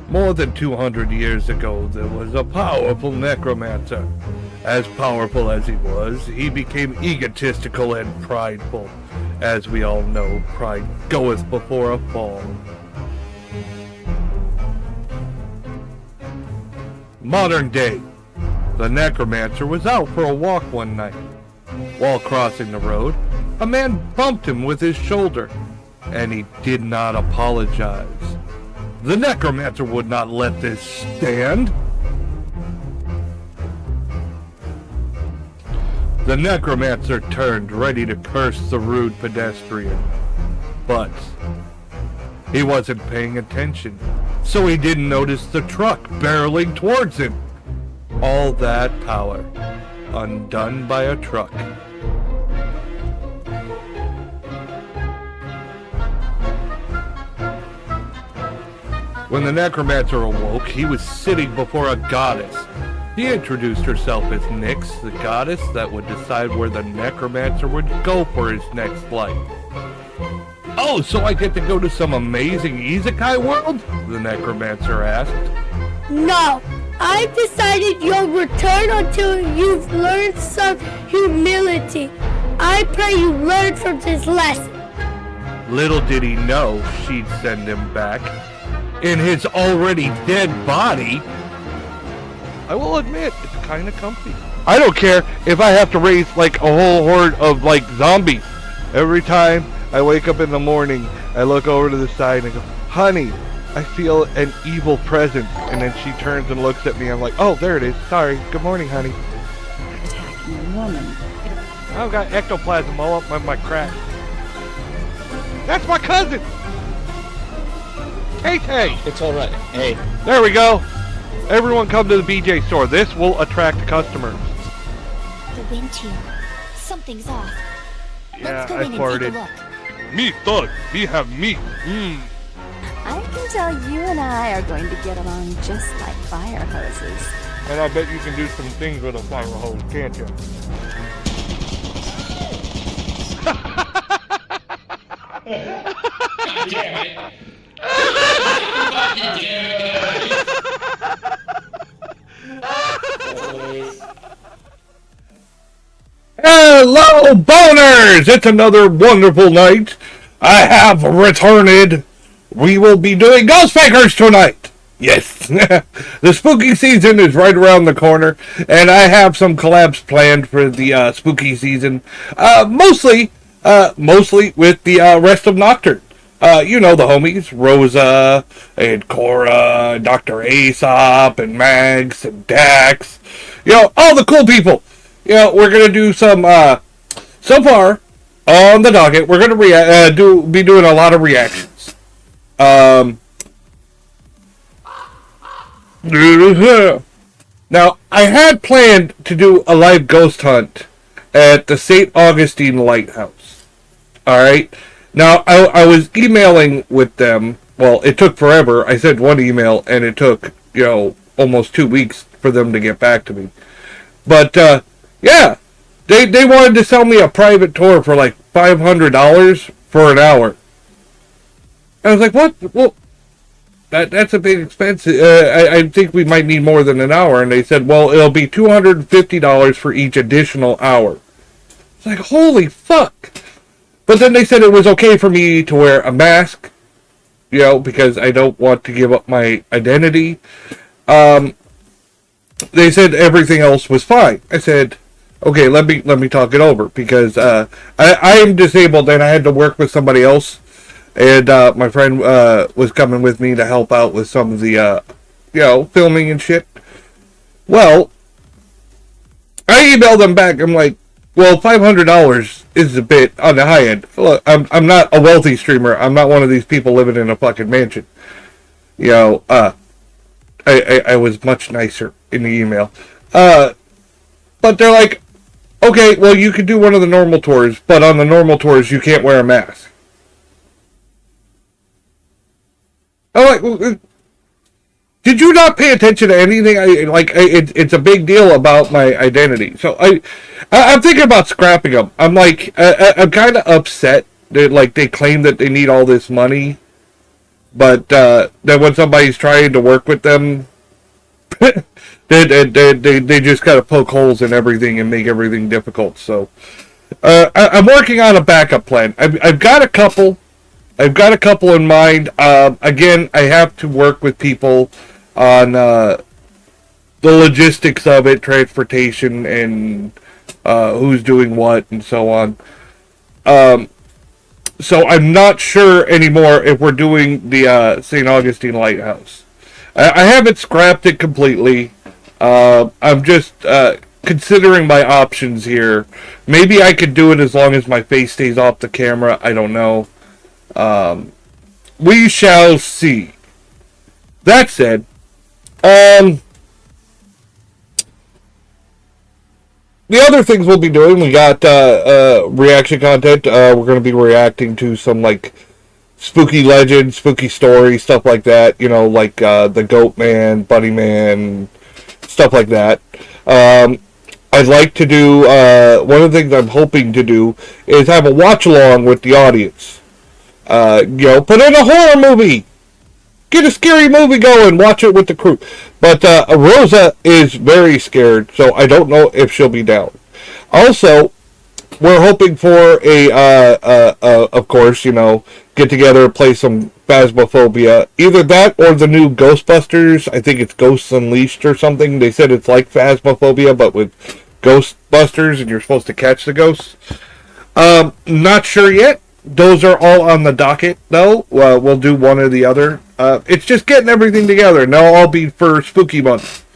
More than 200 years ago, there was a powerful necromancer. As powerful as he became egotistical and prideful. As we all know, pride goeth before a fall. Modern day. The necromancer was out for a walk one night. While crossing the road, a man bumped him with his shoulder, and he did not apologize. The necromancer would not let this stand. The necromancer turned, ready to curse the rude pedestrian. But he wasn't paying attention, so he didn't notice the truck barreling towards him. All that power, undone by a truck. When the necromancer awoke, he was sitting before a goddess. He introduced herself as Nyx, the goddess that would decide where the necromancer would go for his next life. Oh, so I get to go to some amazing isekai world? The necromancer asked. No, I've decided you'll return until you've learned some humility. I pray you learn from this lesson. Little did he know she'd send him back. In his already dead body. I will admit, it's kind of comfy. I don't care if I have to raise like a whole horde of like zombies. Every time I wake up in the morning, I look over to the side and I go, honey, I feel an evil presence. And then she turns and looks at me. I'm like, oh, there it is. Sorry. Good morning, honey. Attacking a woman. I've got ectoplasm all up my crack. That's my cousin! Tay-Tay! It's alright. Hey. There we go. Everyone come to the BJ store. This will attract customers. The wind chill. Something's off. Yeah, Let's go I in and farted. take a look. Meat, thug. We have meat. I can tell you and I are going to get along just like fire hoses. And I bet you can do some things with a fire hose, can't you? Damn it. Hello, boners! It's another wonderful night. I have returned. We will be doing Ghost Fakers tonight. Yes, the spooky season is right around the corner, and I have some collabs planned for the spooky season. Mostly with the rest of Nocturne. You know the homies, Rosa and Cora, Dr. Aesop and Mags and Dax. You know, all the cool people. You know, we're gonna do some. So far on the docket, we're gonna be doing a lot of reactions. Now, I had planned to do a live ghost hunt at the St. Augustine Lighthouse. Alright? Now, I was emailing with them. Well, it took forever. I sent one email, and it took, you know, almost 2 weeks for them to get back to me. But, yeah. They wanted to sell me a private tour for like $500 for an hour. I was like, what? Well, that's a big expense. I think we might need more than an hour. And they said, well, it'll be $250 for each additional hour. It's like, holy fuck. But then they said it was okay for me to wear a mask, you know, because I don't want to give up my identity. They said everything else was fine. I said, okay, let me talk it over, because I am disabled and I had to work with somebody else. And my friend was coming with me to help out with some of the, you know, filming and shit. Well, I emailed them back. I'm like, well, $500 is a bit on the high end. Look, I'm not a wealthy streamer. I'm not one of these people living in a fucking mansion. You know, I was much nicer in the email. But they're like, okay, well, you could do one of the normal tours, but on the normal tours, you can't wear a mask. I'm like, well, did you not pay attention to anything? It's a big deal about my identity. So I'm thinking about scrapping them. I'm like, I'm kind of upset that like they claim that they need all this money But then when somebody's trying to work with them, they just kind of poke holes in everything and make everything difficult. So I'm working on a backup plan. I've got a couple. I've got a couple in mind. Again, I have to work with people on the logistics of it, transportation, and who's doing what, and so on. So I'm not sure anymore if we're doing the St. Augustine Lighthouse. I haven't scrapped it completely. I'm just considering my options here. Maybe I could do it as long as my face stays off the camera. I don't know. We shall see. That said, the other things we'll be doing, we got reaction content. We're going to be reacting to some like spooky legends, spooky stories, stuff like that. You know, like the Goat Man, Bunny Man, stuff like that. I'd like to do, one of the things I'm hoping to do is have a watch along with the audience. Put in a horror movie. Get a scary movie going. Watch it with the crew. But Rosa is very scared, so I don't know if she'll be down. Also, we're hoping for of course, get together, play some Phasmophobia. Either that or the new Ghostbusters. I think it's Ghosts Unleashed or something. They said it's like Phasmophobia, but with Ghostbusters, and you're supposed to catch the ghosts. Not sure yet. Those are all on the docket, though. We'll do one or the other. It's just getting everything together, and they'll all be for Spooky Month.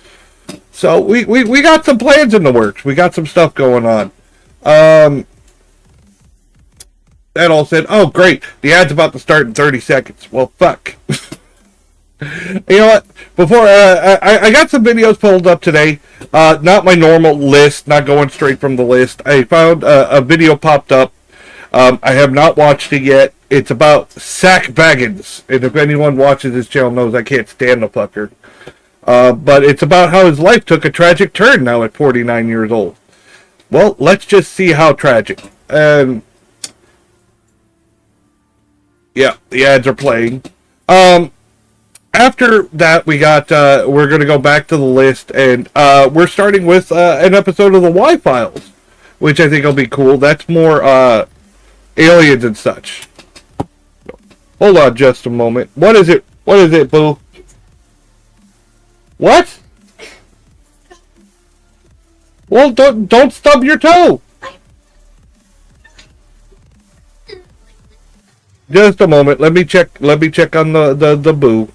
So we got some plans in the works. We got some stuff going on. That all said, oh great, the ad's about to start in 30 seconds. Well, fuck. You know what? Before I got some videos pulled up today. Not my normal list, not going straight from the list. I found a video popped up. I have not watched it yet. It's about Sack Baggins. And if anyone watches this channel knows I can't stand the fucker. But it's about how his life took a tragic turn now at 49 years old. Well, let's just see how tragic. Yeah, the ads are playing. After that, we got, we're going to go back to the list. And we're starting with an episode of the Y-Files, which I think will be cool. That's more aliens and such. Hold on just a moment. What is it? What is it, boo? What? Well, don't stub your toe. Just a moment. Let me check on the boo.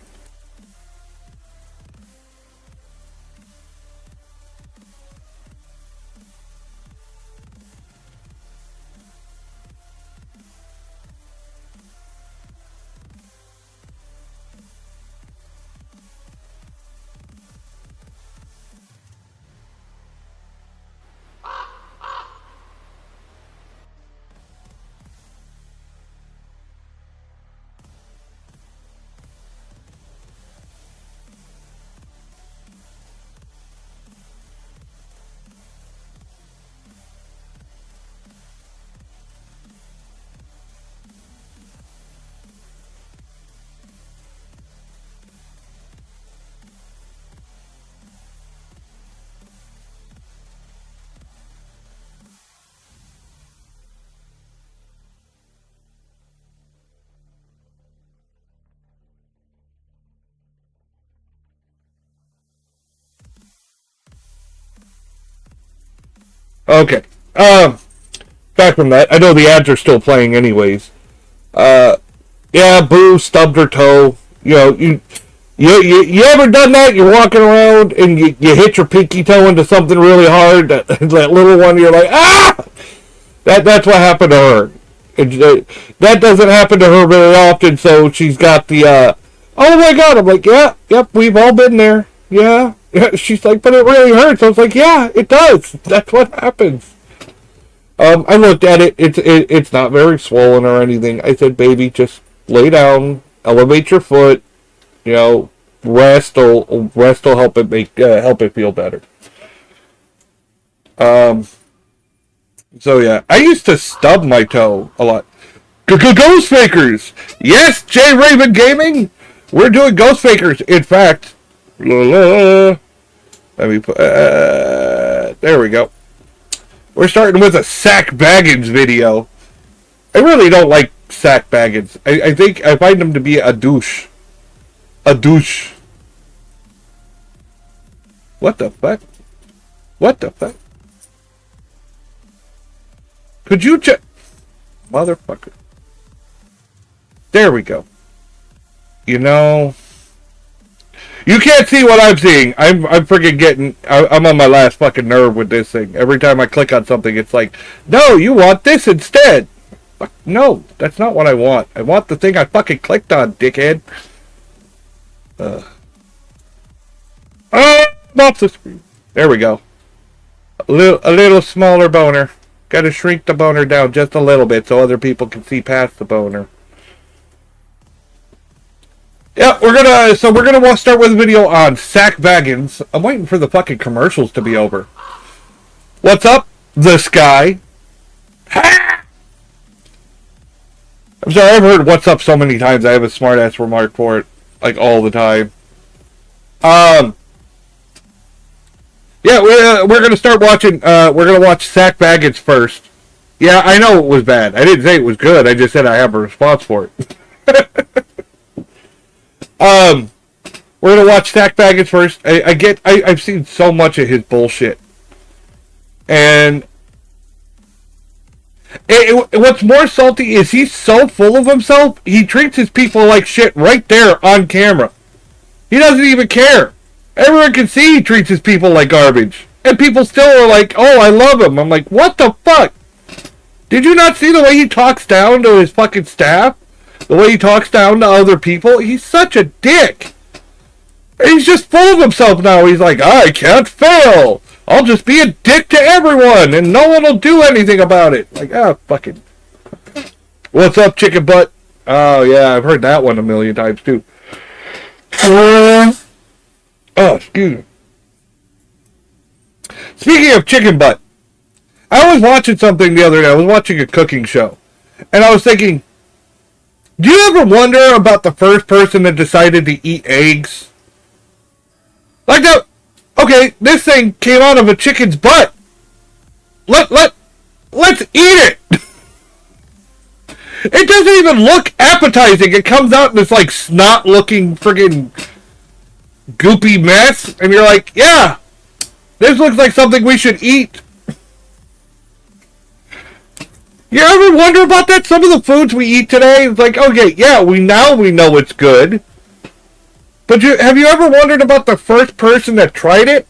Okay. Back from that. I know the ads are still playing anyways. Yeah, Boo stubbed her toe. You ever done that? You're walking around and you hit your pinky toe into something really hard. That little one, you're like, ah! That's what happened to her. That doesn't happen to her very often, so she's got the, oh my god. I'm like, yeah, yep, we've all been there. Yeah. She's like, but it really hurts. I was like, yeah, it does. That's what happens. I looked at it. It's not very swollen or anything. I said, baby, just lay down, elevate your foot. Rest will help it help it feel better. So yeah, I used to stub my toe a lot. Ghost Fakers! Yes, J Raven Gaming! We're doing Ghost Fakers. In fact, let me put, there we go. We're starting with a Sack Baggins video. I really don't like Sack Baggins. I think I find him to be a douche. A douche. What the fuck? What the fuck? Could you check? Motherfucker. There we go. You know, you can't see what I'm seeing. I'm freaking getting. I'm on my last fucking nerve with this thing. Every time I click on something, it's like, no, you want this instead. Fuck, no, that's not what I want. I want the thing I fucking clicked on, dickhead. Off the screen. There we go. A little smaller boner. Got to shrink the boner down just a little bit so other people can see past the boner. Yeah, we're gonna start with a video on Sack Baggins. I'm waiting for the fucking commercials to be over. What's up, this guy? Ha! I'm sorry, I've heard "what's up" so many times. I have a smart ass remark for it, like all the time. Yeah, we're gonna start watching. We're gonna watch Sack Baggins first. Yeah, I know it was bad. I didn't say it was good. I just said I have a response for it. We're gonna watch Sack Baggins first. I've seen so much of his bullshit, and what's more salty is he's so full of himself. He treats his people like shit right there on camera. He doesn't even care. Everyone can see he treats his people like garbage, and people still are like, "Oh, I love him." I'm like, what the fuck? Did you not see the way he talks down to his fucking staff? The way he talks down to other people? He's such a dick. And he's just full of himself now. He's like, I can't fail. I'll just be a dick to everyone, and no one will do anything about it. Like, fucking. What's up, chicken butt? Oh, yeah, I've heard that one a million times, too. Oh, excuse me. Speaking of chicken butt, I was watching something the other day. I was watching a cooking show, and I was thinking, do you ever wonder about the first person that decided to eat eggs? Like that. Okay, this thing came out of a chicken's butt. Let's eat it. It doesn't even look appetizing. It comes out in this like snot-looking friggin' goopy mess, and you're like, yeah, this looks like something we should eat. You ever wonder about that? Some of the foods we eat today, it's like, okay, yeah, we know it's good. But have you ever wondered about the first person that tried it?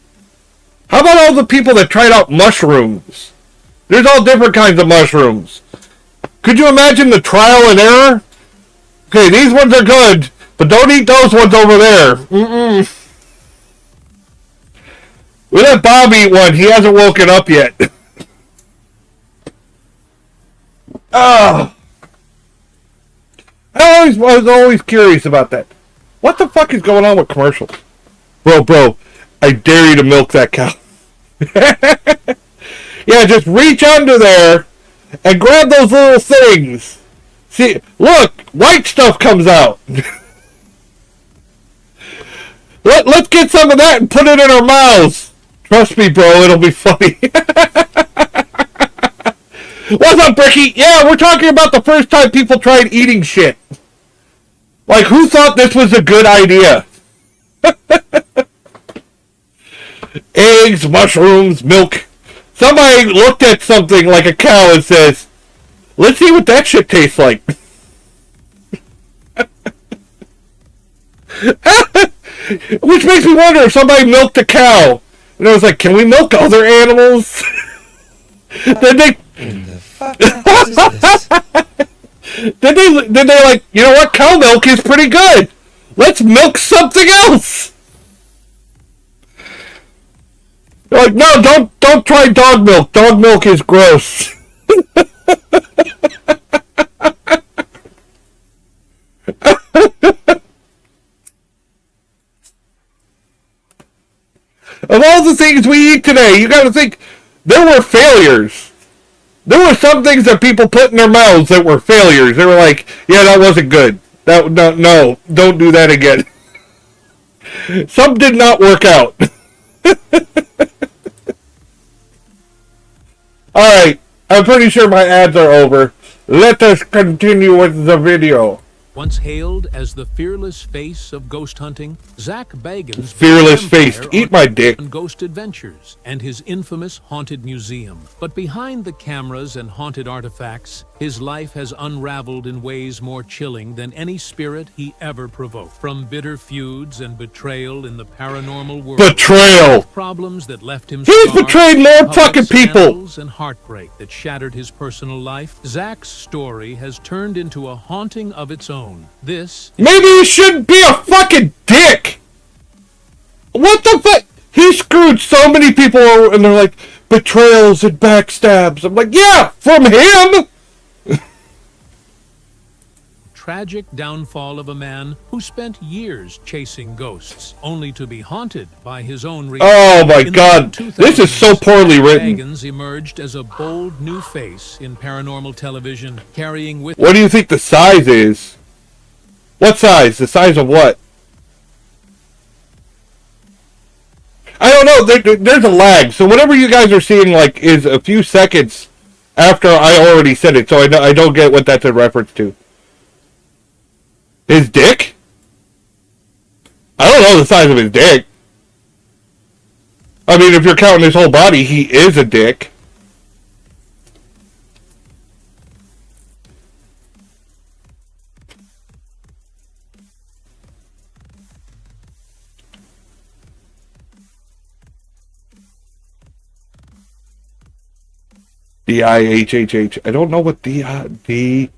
How about all the people that tried out mushrooms? There's all different kinds of mushrooms. Could you imagine the trial and error? Okay, these ones are good, but don't eat those ones over there. We let Bob eat one. He hasn't woken up yet. I was always curious about that. What the fuck is going on with commercials? Bro, I dare you to milk that cow. Yeah, just reach under there and grab those little things. See, look, white stuff comes out. Let's get some of that and put it in our mouths. Trust me, bro, it'll be funny. What's up, Bricky? Yeah, we're talking about the first time people tried eating shit. Like, who thought this was a good idea? Eggs, mushrooms, milk. Somebody looked at something like a cow and says, let's see what that shit tastes like. Which makes me wonder if somebody milked a cow. And I was like, can we milk other animals? Then they... Then they like, you know what, cow milk is pretty good. Let's milk something else. They're like, no, don't try dog milk. Dog milk is gross. Of all the things we eat today, you gotta think, there were failures. There were some things that people put in their mouths that were failures. They were like, yeah, that wasn't good. No, don't do that again. Some did not work out. Alright, I'm pretty sure my ads are over. Let us continue with the video. Once hailed as the fearless face of ghost hunting, Zach Bagans Fearless face. Eat my dick. on Ghost Adventures and his infamous haunted museum. But behind the cameras and haunted artifacts, his life has unraveled in ways more chilling than any spirit he ever provoked. From bitter feuds and betrayal in the paranormal world, Betrayal. problems that left him He's scarred, betrayed more public fucking people. scandals and heartbreak that shattered his personal life. Zach's story has turned into a haunting of its own. This Maybe he shouldn't be a fucking dick. What the fuck? He screwed so many people over, and they're like, betrayals and backstabs. I'm like, yeah, from him. tragic downfall of a man who spent years chasing ghosts, only to be haunted by his own reality. Oh my In the god, this is so 2000s, poorly written. Bagans emerged as a bold new face in paranormal television, carrying with What do you think the size is? What size? The size of what? I don't know. There's a lag. So whatever you guys are seeing, like, is a few seconds after I already said it. So I don't get what that's in reference to. His dick? I don't know the size of his dick. I mean, if you're counting his whole body, he is a dick. D-I-H-H-H. I don't know what D-D...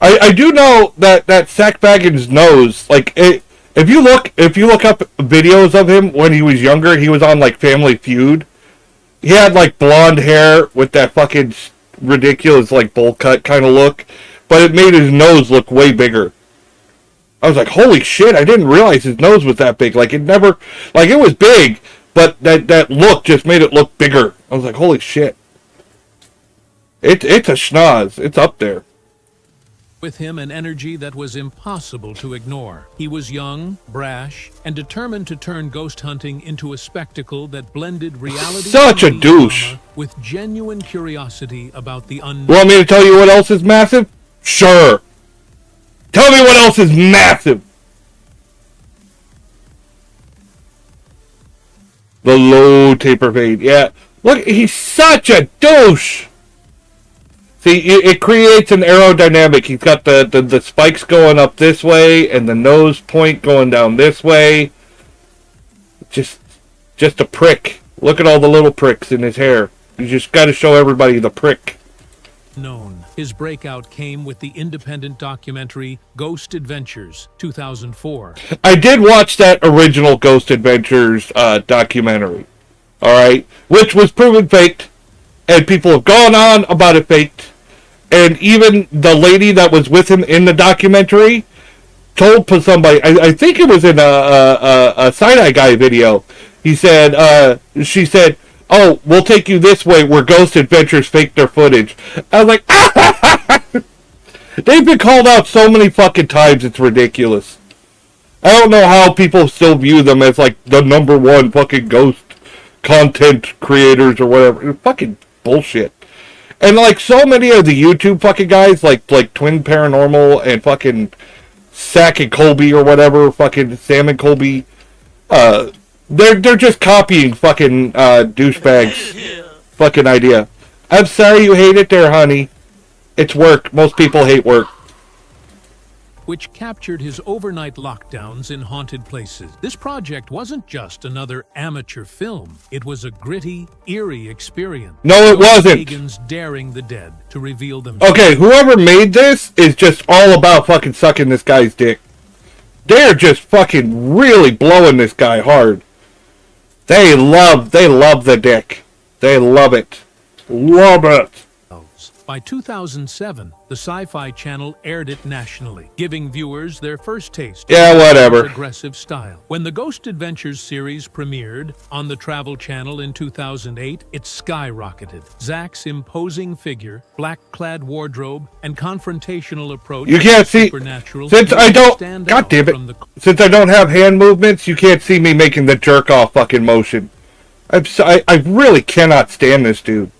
I do know that Zach Bagans' nose, like, if you look up videos of him when he was younger, he was on, like, Family Feud. He had, like, blonde hair with that fucking ridiculous, like, bowl cut kind of look, but it made his nose look way bigger. I was like, holy shit, I didn't realize his nose was that big. Like, it never... Like, it was big, but that look just made it look bigger. I was like, holy shit. It's a schnoz. It's up there. with him an energy that was impossible to ignore. He was young, brash, and determined to turn ghost hunting into a spectacle that blended reality Such a and douche. drama with genuine curiosity about the unknown. Want me to tell you what else is massive? Sure. Tell me what else is massive. The low taper fade. Yeah. Look, he's such a douche. See, it creates an aerodynamic. He's got the spikes going up this way and the nose point going down this way. Just a prick. Look at all the little pricks in his hair. You just got to show everybody the prick. Known. His breakout came with the independent documentary Ghost Adventures, 2004. I did watch that original Ghost Adventures documentary. Alright? Which was proven faked. And people have gone on about it faked. And even the lady that was with him in the documentary told somebody, I think it was in a Side-Eye Guy video, she said, oh, we'll take you this way where Ghost Adventures faked their footage. I was like, ah! They've been called out so many fucking times, it's ridiculous. I don't know how people still view them as like the #1 fucking ghost content creators or whatever. It's fucking bullshit. And like so many of the YouTube fucking guys, like Twin Paranormal and fucking Sack and Colby or whatever, fucking Sam and Colby, they're just copying fucking douchebags fucking idea. I'm sorry you hate it there, honey. It's work. Most people hate work. Which captured his overnight lockdowns in haunted places. This project wasn't just another amateur film. It was a gritty, eerie experience. No, it wasn't. Pagans daring the dead to reveal themselves. Okay, whoever made this is just all about fucking sucking this guy's dick. They're just fucking really blowing this guy hard. They love the dick. They love it. Love it. By 2007, the Sci-Fi Channel aired it nationally, giving viewers their first taste Yeah, whatever. of aggressive style. When the Ghost Adventures series premiered on the Travel Channel in 2008, it skyrocketed. Zach's imposing figure, black-clad wardrobe, and confrontational approach You can't to see, supernatural since I don't, stand god out damn from it, the since I don't have hand movements, you can't see me making the jerk-off fucking motion. I really cannot stand this dude.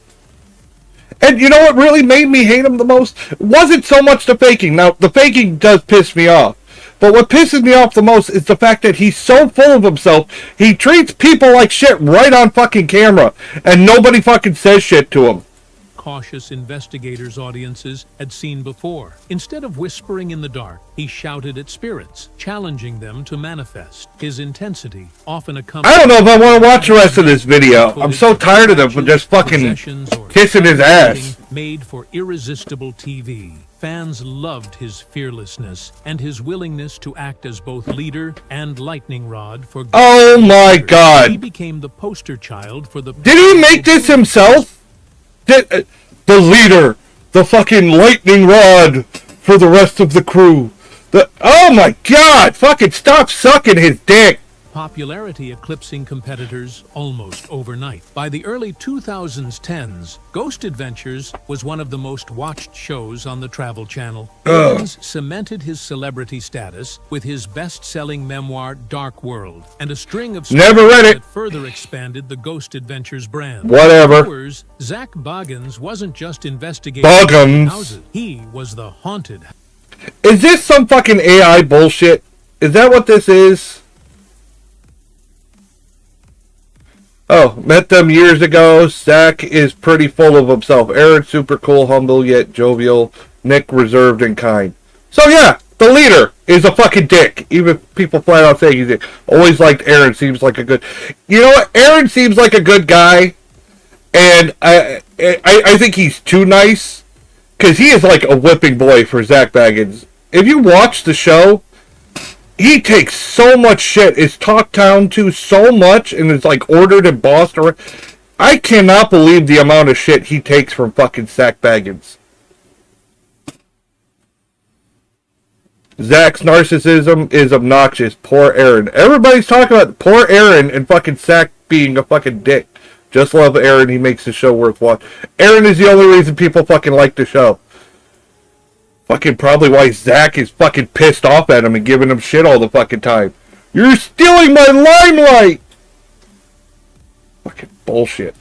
And you know what really made me hate him the most? Wasn't so much the faking. Now, the faking does piss me off. But what pisses me off the most is the fact that he's so full of himself, he treats people like shit right on fucking camera. And nobody fucking says shit to him. cautious investigators' audiences had seen before. Instead of whispering in the dark, he shouted at spirits, challenging them to manifest. His intensity often accompanied... I don't know if I want to watch the rest of this video. I'm so tired of them just fucking kissing his ass. Made for irresistible TV. Fans loved his fearlessness and his willingness to act as both leader and lightning rod for... Oh my god. He became the poster child for the... Did he make this himself? The leader, the fucking lightning rod for the rest of the crew. Oh my god, fucking stop sucking his dick. Popularity eclipsing competitors almost overnight. By the early 2010s, Ghost Adventures was one of the most watched shows on the Travel Channel. Evans cemented his celebrity status with his best-selling memoir Dark World and a string of Never read it. that further expanded the Ghost Adventures brand. Whatever. Viewers, Zach Boggins wasn't just investigating Boggins. houses. He was the haunted. Is this some fucking AI bullshit? Is that what this is? Oh, met them years ago. Zach is pretty full of himself. Aaron, super cool, humble, yet jovial. Nick, reserved and kind. So yeah, the leader is a fucking dick. Even people flat out say he's a dick. Always liked Aaron. Seems like a good... You know what? Aaron seems like a good guy. And I think he's too nice. Because he is like a whipping boy for Zach Baggins. If you watch the show... He takes so much shit, is talked down to so much, and is like ordered and bossed around. I cannot believe the amount of shit he takes from fucking Zach Baggins. Zach's narcissism is obnoxious. Poor Aaron. Everybody's talking about poor Aaron and fucking Zach being a fucking dick. Just love Aaron. He makes the show worth watching. Aaron is the only reason people fucking like the show. Fucking probably why Zach is fucking pissed off at him and giving him shit all the fucking time. You're stealing my limelight! Fucking bullshit.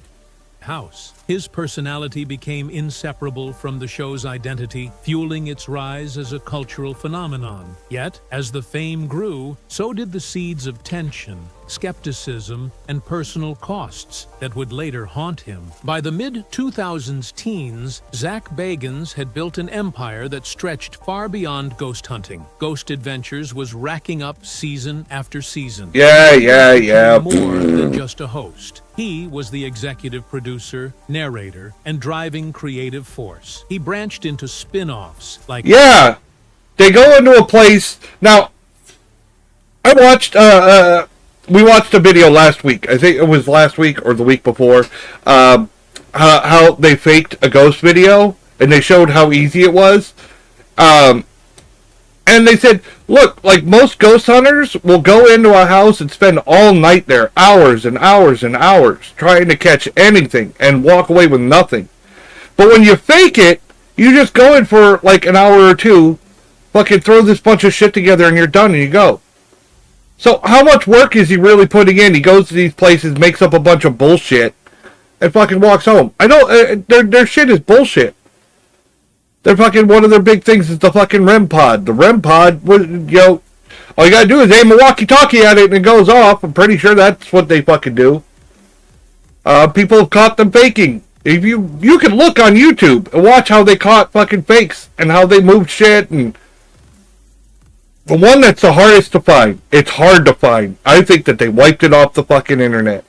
House. His personality became inseparable from the show's identity, fueling its rise as a cultural phenomenon. Yet, as the fame grew, so did the seeds of tension, skepticism, and personal costs that would later haunt him. By the mid-2000s teens, Zach Bagans had built an empire that stretched far beyond ghost hunting. Ghost Adventures was racking up season after season. Yeah. More than just a host. He was the executive producer, narrator, and driving creative force. He branched into spin-offs like... Yeah! They go into a place... Now, I watched... we watched a video last week. I think it was last week or the week before. How they faked a ghost video. And they showed how easy it was. And they said, look, like most ghost hunters will go into a house and spend all night there, hours and hours and hours, trying to catch anything and walk away with nothing. But when you fake it, you just go in for like an hour or two, fucking throw this bunch of shit together and you're done and you go. So how much work is he really putting in? He goes to these places, makes up a bunch of bullshit, and fucking walks home. I know, their shit is bullshit. They're fucking, one of their big things is the fucking REM pod. The REM pod, all you gotta do is aim a walkie-talkie at it and it goes off. I'm pretty sure that's what they fucking do. People have caught them faking. If you can look on YouTube and watch how they caught fucking fakes and how they moved shit. And the one that's the hardest to find, it's hard to find. I think that they wiped it off the fucking internet.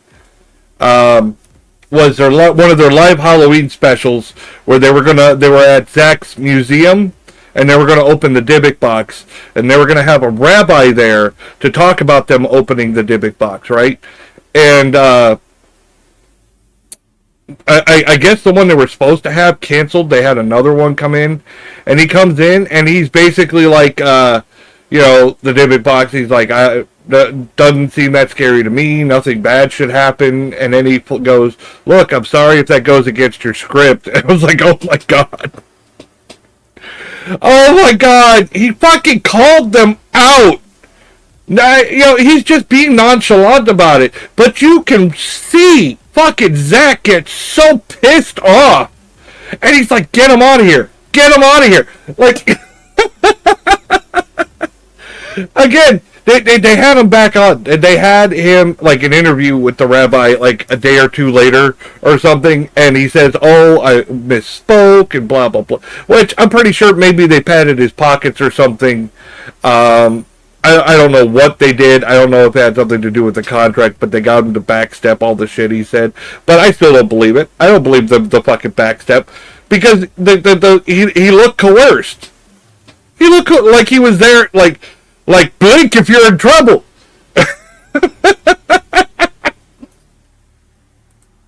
Was one of their live Halloween specials where they were at Zach's museum and they were gonna open the Dybbuk box and they were gonna have a rabbi there to talk about them opening the Dybbuk box, right? And I guess the one they were supposed to have canceled. They had another one come in, and he comes in and he's basically like, the Dybbuk box. He's like, that doesn't seem that scary to me. Nothing bad should happen. And then he goes, look, I'm sorry if that goes against your script. And I was like, oh my god. Oh my god. He fucking called them out. Now, he's just being nonchalant about it. But you can see fucking Zach gets so pissed off. And he's like, get him out of here. Get him out of here. Like, again, they had him back on. They had him, like, an interview with the rabbi, like, a day or two later or something. And he says, oh, I misspoke and blah, blah, blah. Which I'm pretty sure maybe they padded his pockets or something. I don't know what they did. I don't know if it had something to do with the contract, but they got him to backstep all the shit he said. But I still don't believe it. I don't believe the fucking backstep. Because he looked coerced. He looked like he was there, like blink if you're in trouble.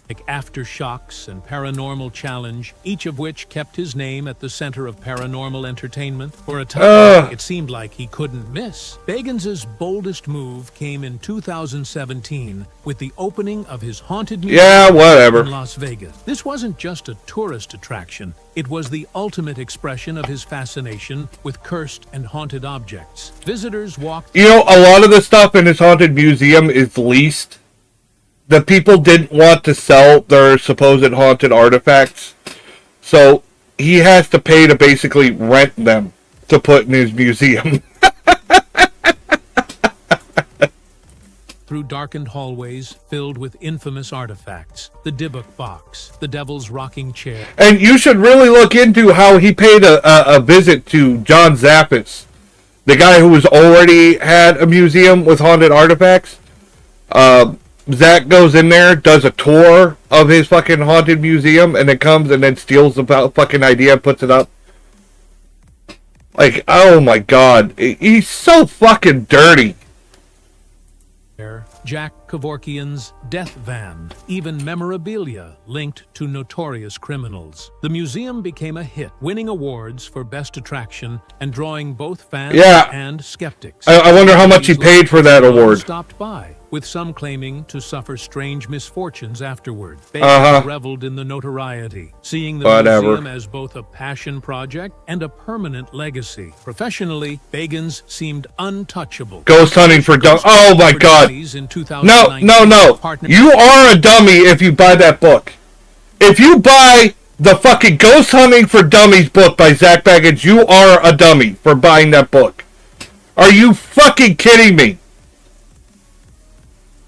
Like Aftershocks and Paranormal Challenge, each of which kept his name at the center of paranormal entertainment. For a time, it seemed like he couldn't miss. Bagans' boldest move came in 2017 with the opening of his haunted museum in Las Vegas. This wasn't just a tourist attraction. It was the ultimate expression of his fascination with cursed and haunted objects. Visitors walked... A lot of the stuff in his haunted museum is leased. The people didn't want to sell their supposed haunted artifacts, so he has to pay to basically rent them to put in his museum. Through darkened hallways filled with infamous artifacts, the Dybbuk box, the Devil's rocking chair. And you should really look into how he paid a visit to John Zappis, the guy who was already had a museum with haunted artifacts. Zach goes in there, does a tour of his fucking haunted museum, and then comes and then steals the fucking idea and puts it up. Like, oh my god. He's so fucking dirty. Jack Kevorkian's death van, even memorabilia linked to notorious criminals. The museum became a hit, winning awards for best attraction and drawing both fans and skeptics. I wonder how much he paid for that award. Stopped by, with some claiming to suffer strange misfortunes afterward. Bagans reveled in the notoriety, seeing the museum as both a passion project and a permanent legacy. Professionally, Bagans seemed untouchable. Ghost hunting for dummies. Oh my god. No. You are a dummy if you buy that book. If you buy the fucking Ghost Hunting for Dummies book by Zach Bagans, you are a dummy for buying that book. Are you fucking kidding me?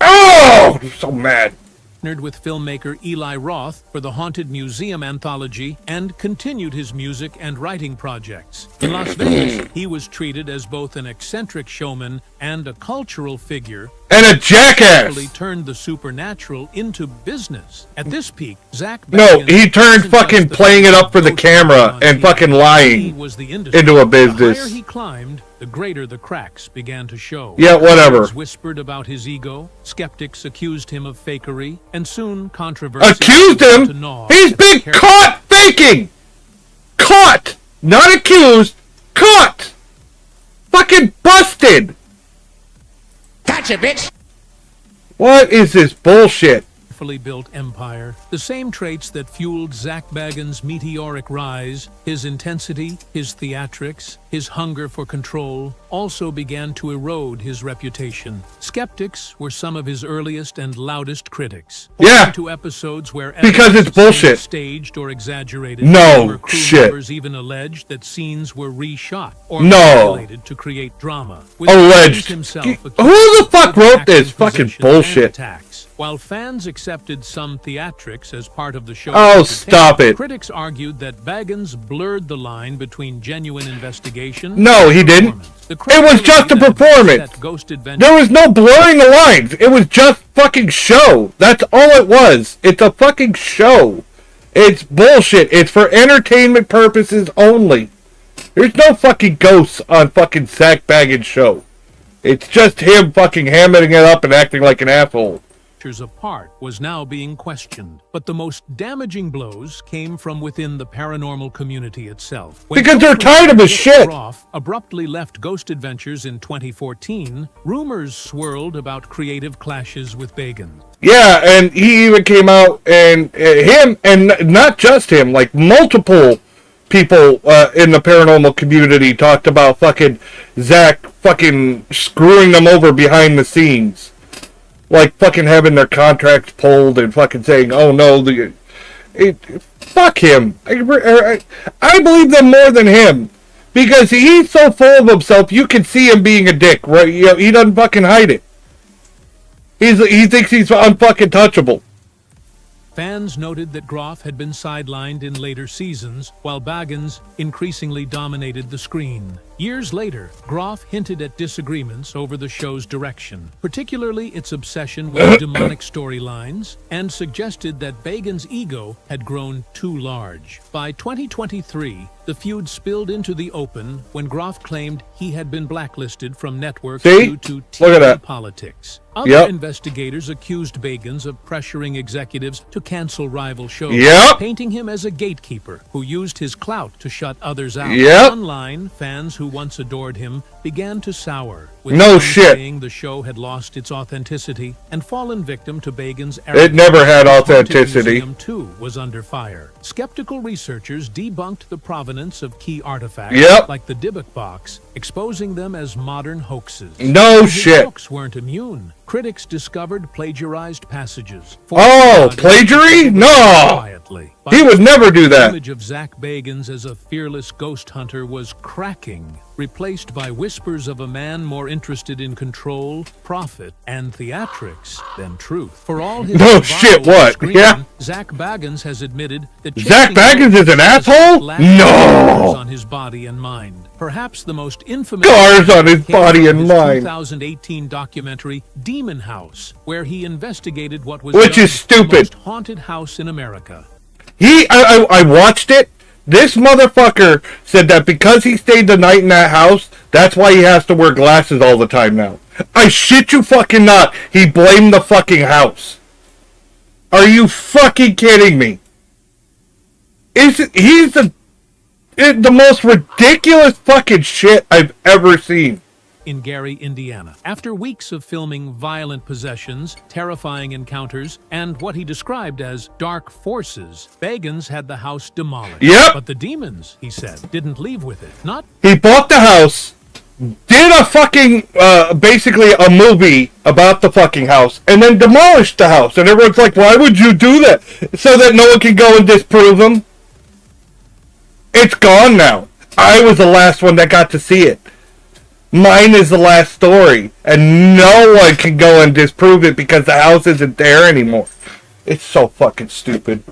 Oh, I'm so mad. Partnered with filmmaker Eli Roth for the Haunted Museum anthology and continued his music and writing projects. In Las Vegas, he was treated as both an eccentric showman and a cultural figure. And a jackass! He turned the supernatural into business. At this peak, Zach Bagans he turned fucking playing it up for the camera and fucking lying into a business. The higher he climbed, the greater the cracks began to show. Yeah, whatever. Whispered about his ego, skeptics accused him of fakery, and soon controversy... Accused him? He's been caught faking! Caught! Not accused, caught! Fucking busted! Gotcha, bitch! What is this bullshit? Fully built empire, the same traits that fueled Zach Bagans' meteoric rise, his intensity, his theatrics, his hunger for control, also began to erode his reputation. Skeptics were some of his earliest and loudest critics. Yeah, to episodes where because it's bullshit. Staged or exaggurited. No shit. Members even alleged that scenes were reshot or no manipulated to create drama. Alleged. Who the fuck wrote this fucking bullshit? While fans accepted some theatrics as part of the show, stop it. Critics argued that Bagans blurred the line between genuine investigation. No, he didn't. It was just a performance. There was no blurring the lines. It was just fucking show. That's all it was. It's a fucking show. It's bullshit. It's for entertainment purposes only. There's no fucking ghosts on fucking Zach Bagans' show. It's just him fucking hammering it up and acting like an asshole. characters apart was now being questioned. But the most damaging blows came from within the paranormal community itself. When Because they're tired of his shit. Groff abruptly left Ghost Adventures in 2014, rumors swirled about creative clashes with Bagans. Yeah, and he even came out, and him, and not just him, like multiple people in the paranormal community talked about fucking Zach fucking screwing them over behind the scenes. Like fucking having their contracts pulled and fucking saying, oh no, fuck him. I believe them more than him. Because he's so full of himself, you can see him being a dick, right? You know, he doesn't fucking hide it. He thinks he's unfucking touchable. Fans noted that Groff had been sidelined in later seasons, while Baggins increasingly dominated the screen. Years later, Groff hinted at disagreements over the show's direction, particularly its obsession with demonic storylines, and suggested that Baggins' ego had grown too large. By 2023, the feud spilled into the open when Groff claimed he had been blacklisted from networks due to TV politics. Other investigators accused Baggins of pressuring executives to cancel rival shows, painting him as a gatekeeper who used his clout to shut others out. Online, fans who once adored him began to sour, with some saying the show had lost its authenticity and fallen victim to Baggins' arrogance. It never had authenticity. The museum, too, was under fire. Skeptical researchers debunked the provenance of key artifacts, like the Dybbuk box, exposing them as modern hoaxes. No shit. Books weren't immune. Critics discovered plagiarized passages. Oh, plagiary? No! Quietly. He would never do that. The image of Zach Bagans as a fearless ghost hunter was cracking, replaced by whispers of a man more interested in control, profit, and theatrics than truth. For all his screen, Zach Bagans has admitted that Zach Bagans is an asshole? No! On his body and mind. Perhaps the most infamous scars on his body and mind. 2018 documentary Demon House, where he investigated what was stupid. The most haunted house in America. I watched it. This motherfucker said that because he stayed the night in that house, that's why he has to wear glasses all the time now. I shit you fucking not. He blamed the fucking house. Are you fucking kidding me? He's the most ridiculous fucking shit I've ever seen. In Gary, Indiana. After weeks of filming violent possessions, terrifying encounters, and what he described as dark forces, Bagans had the house demolished. But the demons, he said, didn't leave with it. He bought the house, did a fucking, basically a movie about the fucking house, and then demolished the house. And everyone's like, why would you do that? So that no one can go and disprove him? It's gone now. I was the last one that got to see it. Mine is the last story, and no one can go and disprove it because the house isn't there anymore. It's so fucking stupid.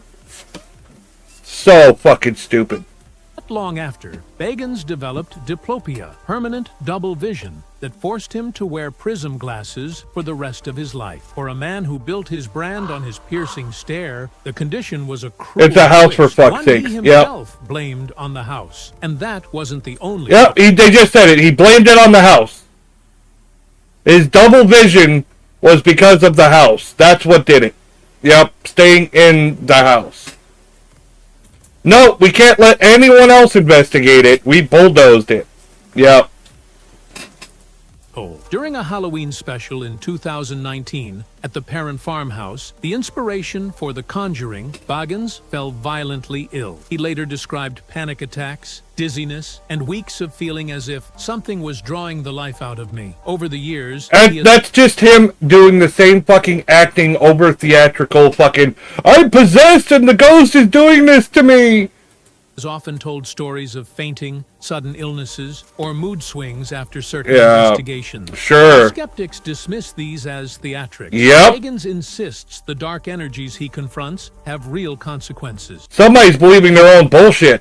So fucking stupid. Not long after, Bagans developed diplopia, permanent double vision, that forced him to wear prism glasses for the rest of his life. For a man who built his brand on his piercing stare, the condition was a cruel It's a house for fuck's sake. He himself blamed on the house, and that wasn't the only. They just said it. He blamed it on the house. His double vision was because of the house. That's what did it. Staying in the house. No, we can't let anyone else investigate it. We bulldozed it. During a Halloween special in 2019 at the Perrin farmhouse, the inspiration for The Conjuring, Bagans fell violently ill. He later described panic attacks, dizziness, and weeks of feeling as if something was drawing the life out of me. Over the years... And that's just him doing the same fucking acting over theatrical fucking, I'm possessed and the ghost is doing this to me! Has often told stories of fainting, sudden illnesses, or mood swings after certain investigations. Skeptics dismiss these as theatrics. Bagans insists the dark energies he confronts have real consequences. Somebody's believing their own bullshit.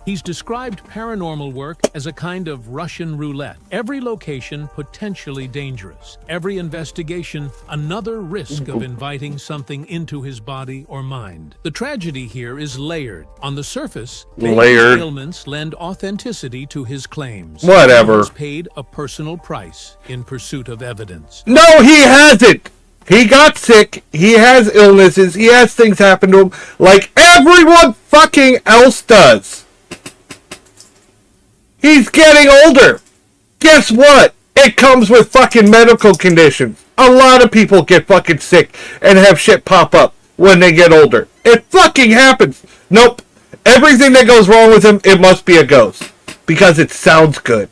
He's described paranormal work as a kind of Russian roulette. Every location potentially dangerous. Every investigation another risk of inviting something into his body or mind. The tragedy here is layered. On the surface, ailments lend authenticity to his claims. Whatever. He's paid a personal price in pursuit of evidence. No, he hasn't! He got sick. He has illnesses. He has things happen to him like everyone fucking else does. He's getting older. Guess what? It comes with fucking medical conditions. A lot of people get fucking sick and have shit pop up when they get older. It fucking happens. Nope. Everything that goes wrong with him, it must be a ghost. Because it sounds good.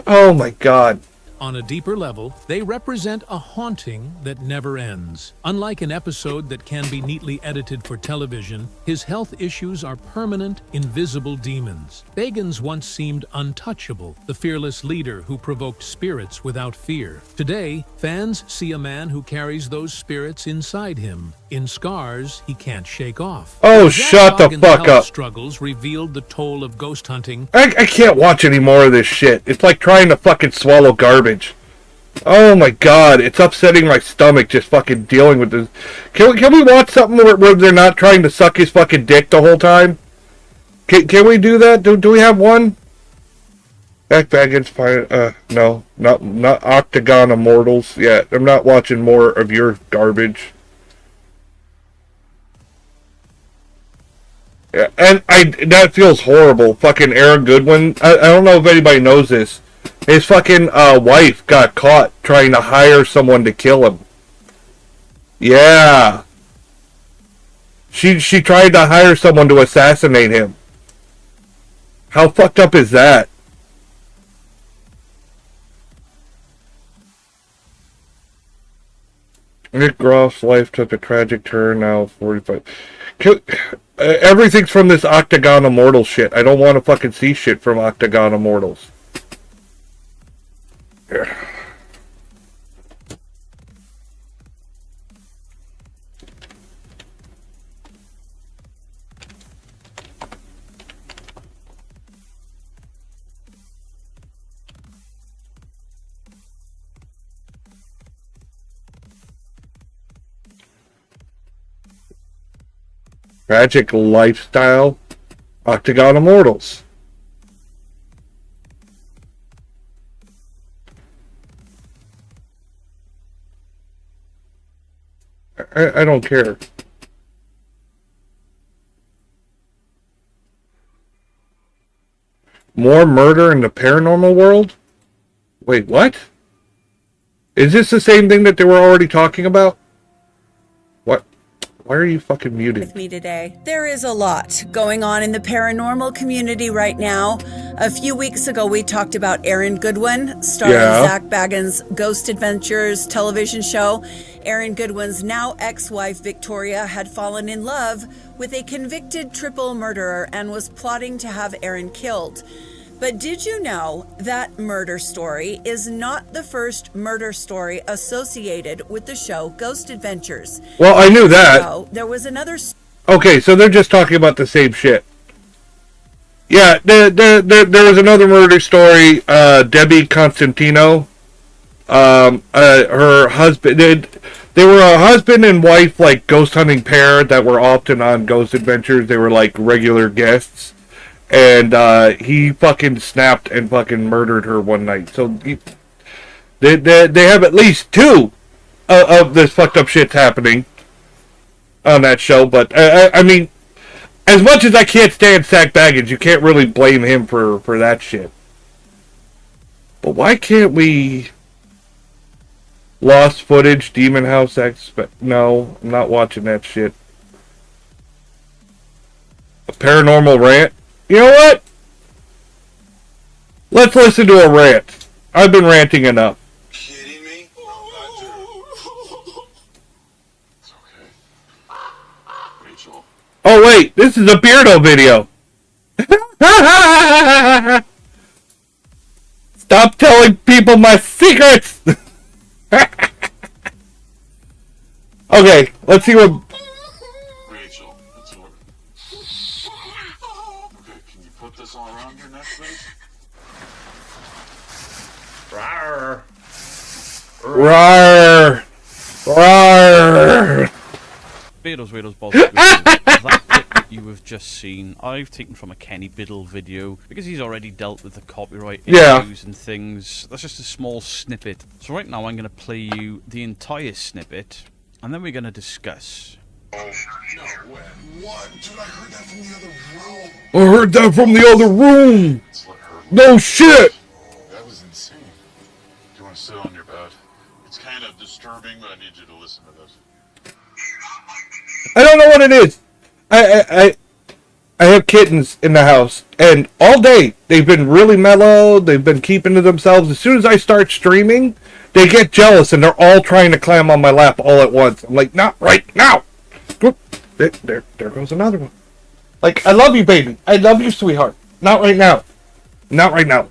Oh my god. On a deeper level, they represent a haunting that never ends. Unlike an episode that can be neatly edited for television, his health issues are permanent, invisible demons. Bagans once seemed untouchable, the fearless leader who provoked spirits without fear. Today, fans see a man who carries those spirits inside him, in scars he can't shake off. Oh, Jack shut the Boggan's fuck health up. struggles revealed the toll of ghost hunting. I can't watch any more of this shit. It's like trying to fucking swallow garbage. Oh my god, it's upsetting my stomach just fucking dealing with this. Can we watch something where they're not trying to suck his fucking dick the whole time? Can we do that? Do we have one? Back Baggins, no, not Octagon Immortals. Yeah, I'm not watching more of your garbage. Yeah, and that feels horrible. Fucking Aaron Goodwin. I don't know if anybody knows this. His fucking wife got caught trying to hire someone to kill him. Yeah. She tried to hire someone to assassinate him. How fucked up is that? Nick Groff's life took a tragic turn, now 45. Everything's from this Octagon Immortal shit. I don't want to fucking see shit from Octagon Immortals. Tragic lifestyle, Octagon Immortals. I don't care. More murder in the paranormal world? Wait, what? Is this the same thing that they were already talking about? What? Why are you fucking muted? With me today. There is a lot going on in the paranormal community right now. A few weeks ago, we talked about Aaron Goodwin, starring Zach Bagans' Ghost Adventures television show. Aaron Goodwin's now ex-wife, Victoria, had fallen in love with a convicted triple murderer and was plotting to have Aaron killed. But did you know that murder story is not the first murder story associated with the show Ghost Adventures? Well, I knew that. So, there was another... Okay, so they're just talking about the same shit. Yeah, there was another murder story. Debbie Constantino. Her husband... They were a husband and wife, like, ghost hunting pair that were often on Ghost Adventures. They were, like, regular guests. And he fucking snapped and fucking murdered her one night. So they have at least two of this fucked up shit happening on that show. But I mean, as much as I can't stand Zach Bagans, you can't really blame him for that shit. But why can't we... Lost footage, Demon House No, I'm not watching that shit. A paranormal rant? You know what? Let's listen to a rant. I've been ranting enough. Kidding me? It's okay. Rachel. Oh wait, this is a Beardo video. Stop telling people my secrets. Okay, let's see what... Rachel, it's over. Okay, can you put this all around your neck, please? Rawr. Rawr. Rawr. Beatles, bullshit. you have just seen, I've taken from a Kenny Biddle video, because he's already dealt with the copyright Yeah. issues and things. That's just a small snippet. So right now I'm going to play you the entire snippet, and then we're going to discuss. No way. What? Dude, I heard that from the other room. I heard that from the other room. That's what hurt. No shit. That was insane. Do you want to sit on your bed? It's kind of disturbing, but I need you to listen to this. I don't know what it is. I have kittens in the house, and all day they've been really mellow. They've been keeping to themselves. As soon as I start streaming, they get jealous, and they're all trying to climb on my lap all at once. I'm like, not right now. There goes another one. Like, I love you, baby. I love you, sweetheart. Not right now. Not right now.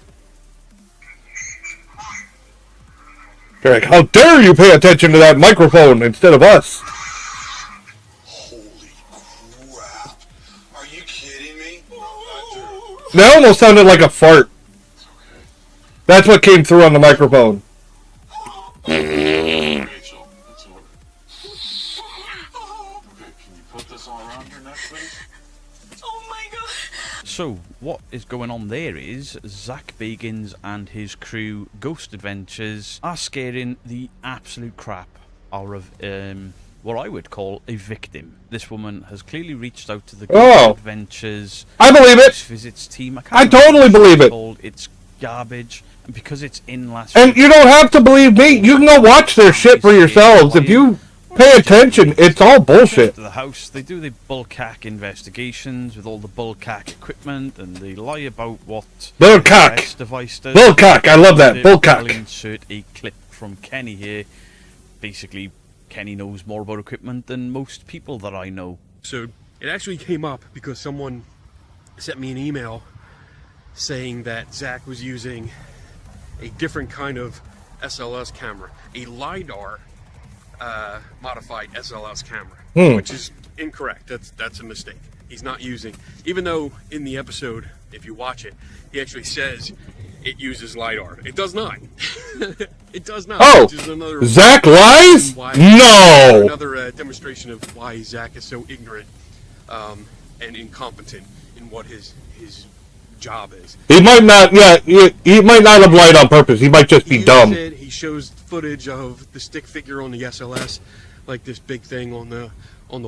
They're like, how dare you pay attention to that microphone instead of us? Holy crap. Are you kidding me? That almost sounded like a fart. It's okay. That's what came through on the microphone. Rachel, it's over. Okay, can you put this all around your neck, please? So, what is going on there is Zach Bagans and his crew, Ghost Adventures, are scaring the absolute crap out of what I would call a victim. This woman has clearly reached out to the Ghost Adventures. I believe it. Visits team. I totally believe it. It's garbage, and because it's in Las And you don't have to believe me. You can go watch their shit for yourselves. If you pay attention, it's all bullshit. To the house, they do the bullcack investigations with all the bullcack equipment, and they lie about what Bullcack. the device does. Bullcack. I love that. I'll Bullcack. insert a clip from Kenny here. Basically, Kenny knows more about equipment than most people that I know. So it actually came up because someone sent me an email saying that Zach was using a different kind of SLS camera, a LiDAR modified SLS camera, which is incorrect. That's a mistake. He's not using, even though in the episode, if you watch it, he actually says it uses LiDAR. It does not. It does not. Oh, which is another Zach lies? No. Another demonstration of why Zach is so ignorant and incompetent in what his job is. He might not. Yeah, he might not have lied on purpose. He might just be dumb. He shows footage of the stick figure on the SLS, like this big thing on the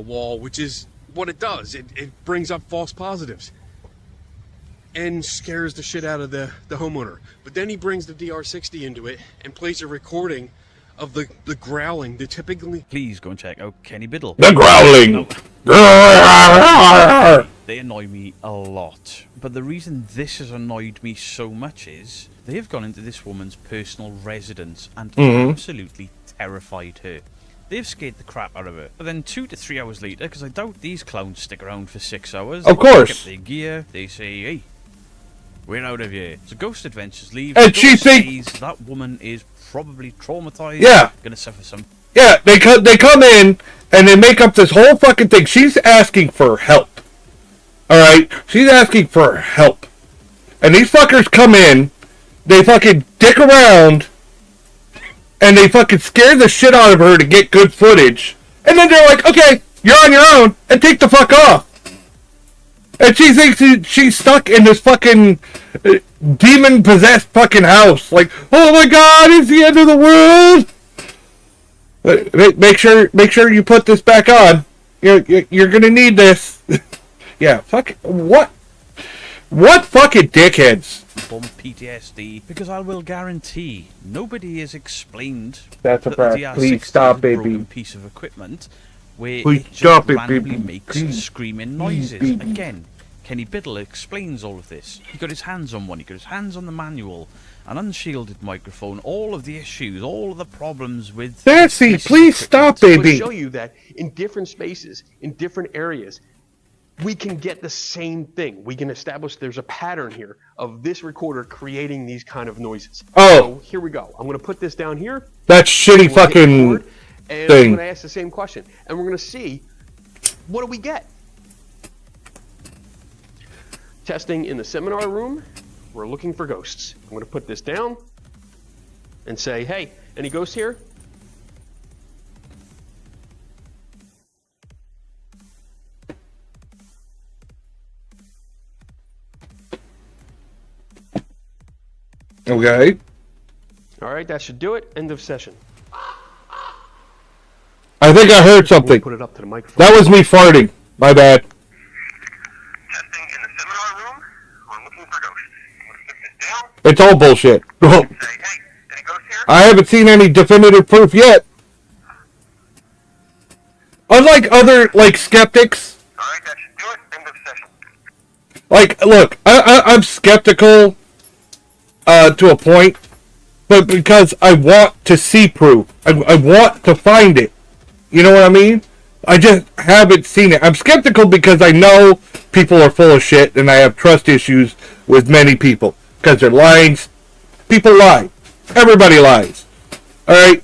wall, which is what it does. It brings up false positives and scares the shit out of the homeowner. But then he brings the DR60 into it and plays a recording of the growling, the typically... Please go and check out Kenny Biddle. The growling! They annoy me a lot. But the reason this has annoyed me so much is they have gone into this woman's personal residence and absolutely terrified her. They've scared the crap out of her. But then 2 to 3 hours later, because I doubt these clowns stick around for 6 hours. Of course. Pick up their gear, they say, hey, we're out of here. So Ghost Adventures leaves. And she thinks that woman is probably traumatized. Yeah. Gonna suffer some. Yeah, they come in and they make up this whole fucking thing. She's asking for help. Alright? She's asking for help. And these fuckers come in, they fucking dick around, and they fucking scare the shit out of her to get good footage. And then they're like, okay, you're on your own, and take the fuck off. And she thinks she's stuck in this fucking demon-possessed fucking house. Like, oh my god, it's the end of the world! Make sure you put this back on. You're gonna need this. Yeah, fuck, what fucking dickheads? From PTSD, because I will guarantee nobody has explained That's a that fact. the DR60 Please stop, is a baby. broken piece of equipment where Please it just stop it, randomly baby. makes Please. screaming Please, noises. baby. Again, Kenny Biddle explains all of this. He got his hands on one, he got his hands on the manual, an unshielded microphone, all of the issues, all of the problems with... Nancy, please stop, baby. To show you that in different spaces, in different areas, we can get the same thing. We can establish there's a pattern here of this recorder creating these kind of noises. Oh. So here we go. I'm going to put this down here. That shitty fucking and I'm thing. going to ask the same question. And we're going to see, what do we get? Testing in the seminar room. We're looking for ghosts. I'm going to put this down and say, hey, any ghosts here? Okay. All right, that should do it. End of session. I think I heard something. Put it up to the microphone. That was me farting. My bad. Testing in the seminar room. We're looking for ghosts. Let's put this down. It's all bullshit. Say, hey, any ghosts here? I haven't seen any definitive proof yet. Unlike other, like, skeptics. All right, that should do it. End of session. Like, look, I'm skeptical to a point, but because I want to see proof. I want to find it. You know what I mean? I just haven't seen it. I'm skeptical because I know people are full of shit, and I have trust issues with many people. Because they're lying. People lie. Everybody lies. Alright?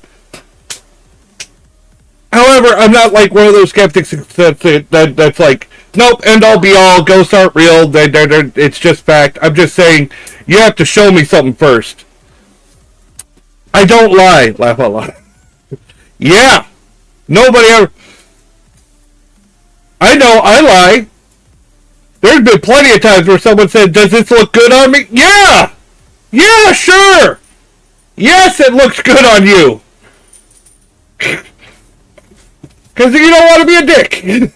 However, I'm not like one of those skeptics that's like, nope, end all be all, ghosts aren't real, it's just fact. I'm just saying, you have to show me something first. I don't lie. Laugh out loud. Yeah! Nobody ever... I know, I lie. There's been plenty of times where someone said, does this look good on me? Yeah! Yeah, sure! Yes, it looks good on you! Because you don't want to be a dick.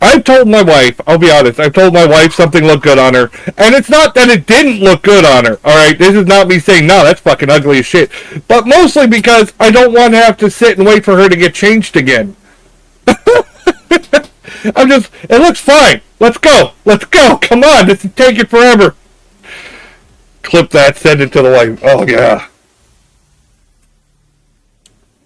I've told my wife, I'll be honest, I've told my wife something looked good on her, and it's not that it didn't look good on her, alright? This is not me saying, no, that's fucking ugly as shit. But mostly because I don't want to have to sit and wait for her to get changed again. I'm just, it looks fine. Let's go. Let's go. Come on, this is taking forever. Clip that, send it to the wife. Oh, yeah.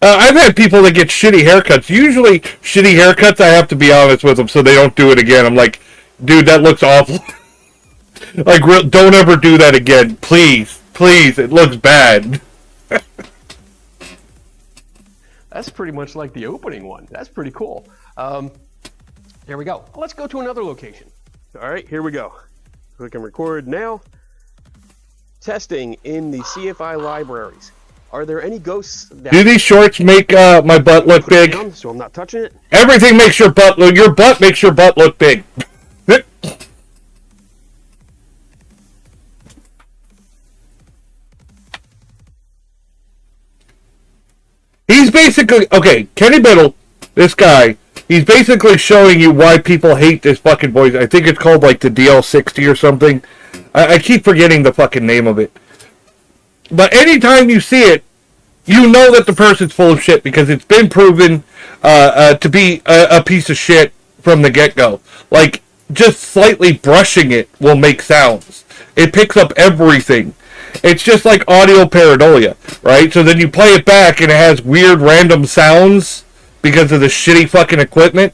I've had people that get shitty haircuts. Usually, shitty haircuts, I have to be honest with them so they don't do it again. I'm like, dude, that looks awful. Like, don't ever do that again. Please. Please, it looks bad. That's pretty much like the opening one. That's pretty cool. Here we go. Let's go to another location. All right, here we go. We can record now. Testing in the CFI libraries. Are there any ghosts down? Do these shorts make my butt look big? Down, so I'm not touching it. Everything makes your butt look. Your butt makes your butt look big. He's basically okay. Kenny Biddle, this guy. He's basically showing you why people hate this fucking voice. I think it's called like the DL60 or something. I keep forgetting the fucking name of it. But anytime you see it, you know that the person's full of shit because it's been proven to be a piece of shit from the get-go. Like, just slightly brushing it will make sounds. It picks up everything. It's just like audio pareidolia, right? So then you play it back and it has weird random sounds because of the shitty fucking equipment.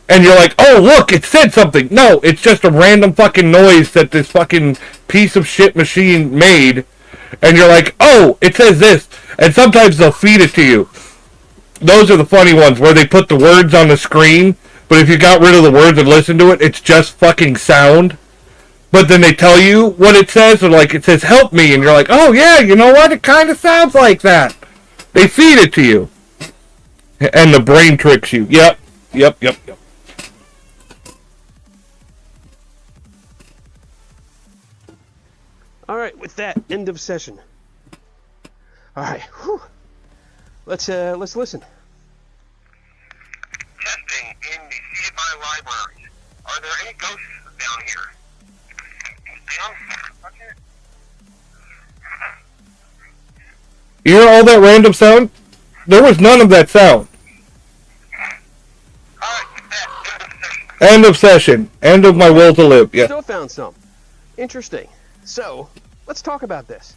And you're like, oh, look, it said something. No, it's just a random fucking noise that this fucking piece of shit machine made. And you're like, oh, it says this. And sometimes they'll feed it to you. Those are the funny ones where they put the words on the screen. But if you got rid of the words and listened to it, it's just fucking sound. But then they tell you what it says. Or like, it says, help me. And you're like, oh, yeah, you know what? It kind of sounds like that. They feed it to you. And the brain tricks you. Yep. All right, with that, end of session. All right, whew. Let's listen. Testing in the CFI libraries. Are there any ghosts down here? You hear all that random sound? There was none of that sound. End of session. End of my will to live. Yeah. Still found some. Interesting. So, let's talk about this.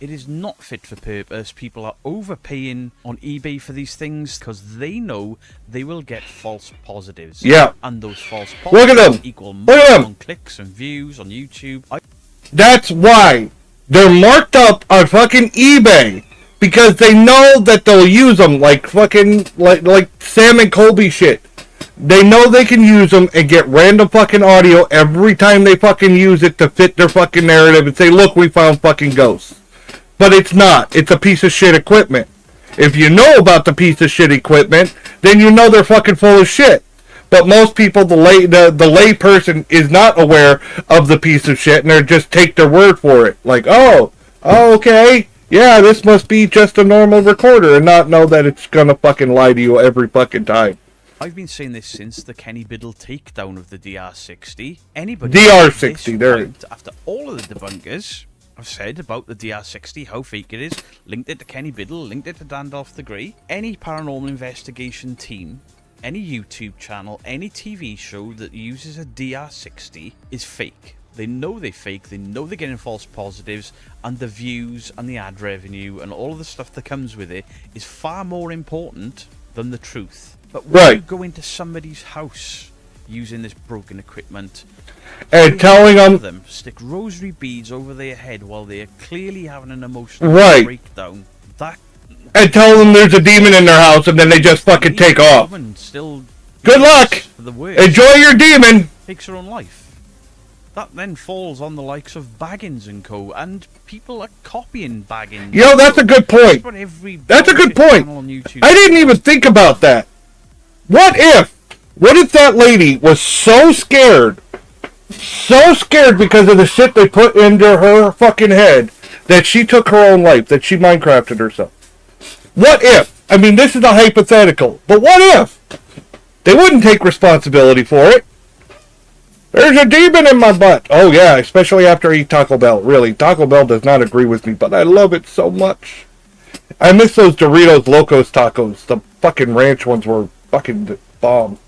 It is not fit for purpose. People are overpaying on eBay for these things because they know they will get false positives. Yeah. And those false Look at positives them. equal Look at them. on clicks and views on YouTube. That's why they're marked up on fucking eBay because they know that they'll use them like fucking like Sam and Colby shit. They know they can use them and get random fucking audio every time they fucking use it to fit their fucking narrative and say, look, we found fucking ghosts. But it's not. It's a piece of shit equipment. If you know about the piece of shit equipment, then you know they're fucking full of shit. But most people, the lay person is not aware of the piece of shit, and they just take their word for it. Like, oh, okay, yeah, this must be just a normal recorder, and not know that it's gonna fucking lie to you every fucking time. I've been saying this since the Kenny Biddle takedown of the DR60. Anybody DR60, there. After all of the debunkers have said about the DR60, how fake it is, linked it to Kenny Biddle, linked it to Dandolph the Grey, any paranormal investigation team, any YouTube channel, any TV show that uses a DR60 is fake. They know they're fake, they know they're getting false positives, and the views and the ad revenue and all of the stuff that comes with it is far more important than the truth. But when you go into somebody's house using this broken equipment and telling them stick rosary beads over their head while they're clearly having an emotional breakdown, and tell them there's a demon in their house, and then they just fucking take off. Good luck! Enjoy your demon! Takes her own life. That then falls on the likes of Baggins and Co. And people are copying Baggins. You know, that's a good point. That's a good point. I didn't even think about that. What if that lady was so scared because of the shit they put into her fucking head, that she took her own life, that she Minecrafted herself? What if? I mean, this is a hypothetical, but what if? They wouldn't take responsibility for it. There's a demon in my butt. Oh yeah, especially after I eat Taco Bell. Really, Taco Bell does not agree with me, but I love it so much. I miss those Doritos Locos tacos. The fucking ranch ones were fucking bomb.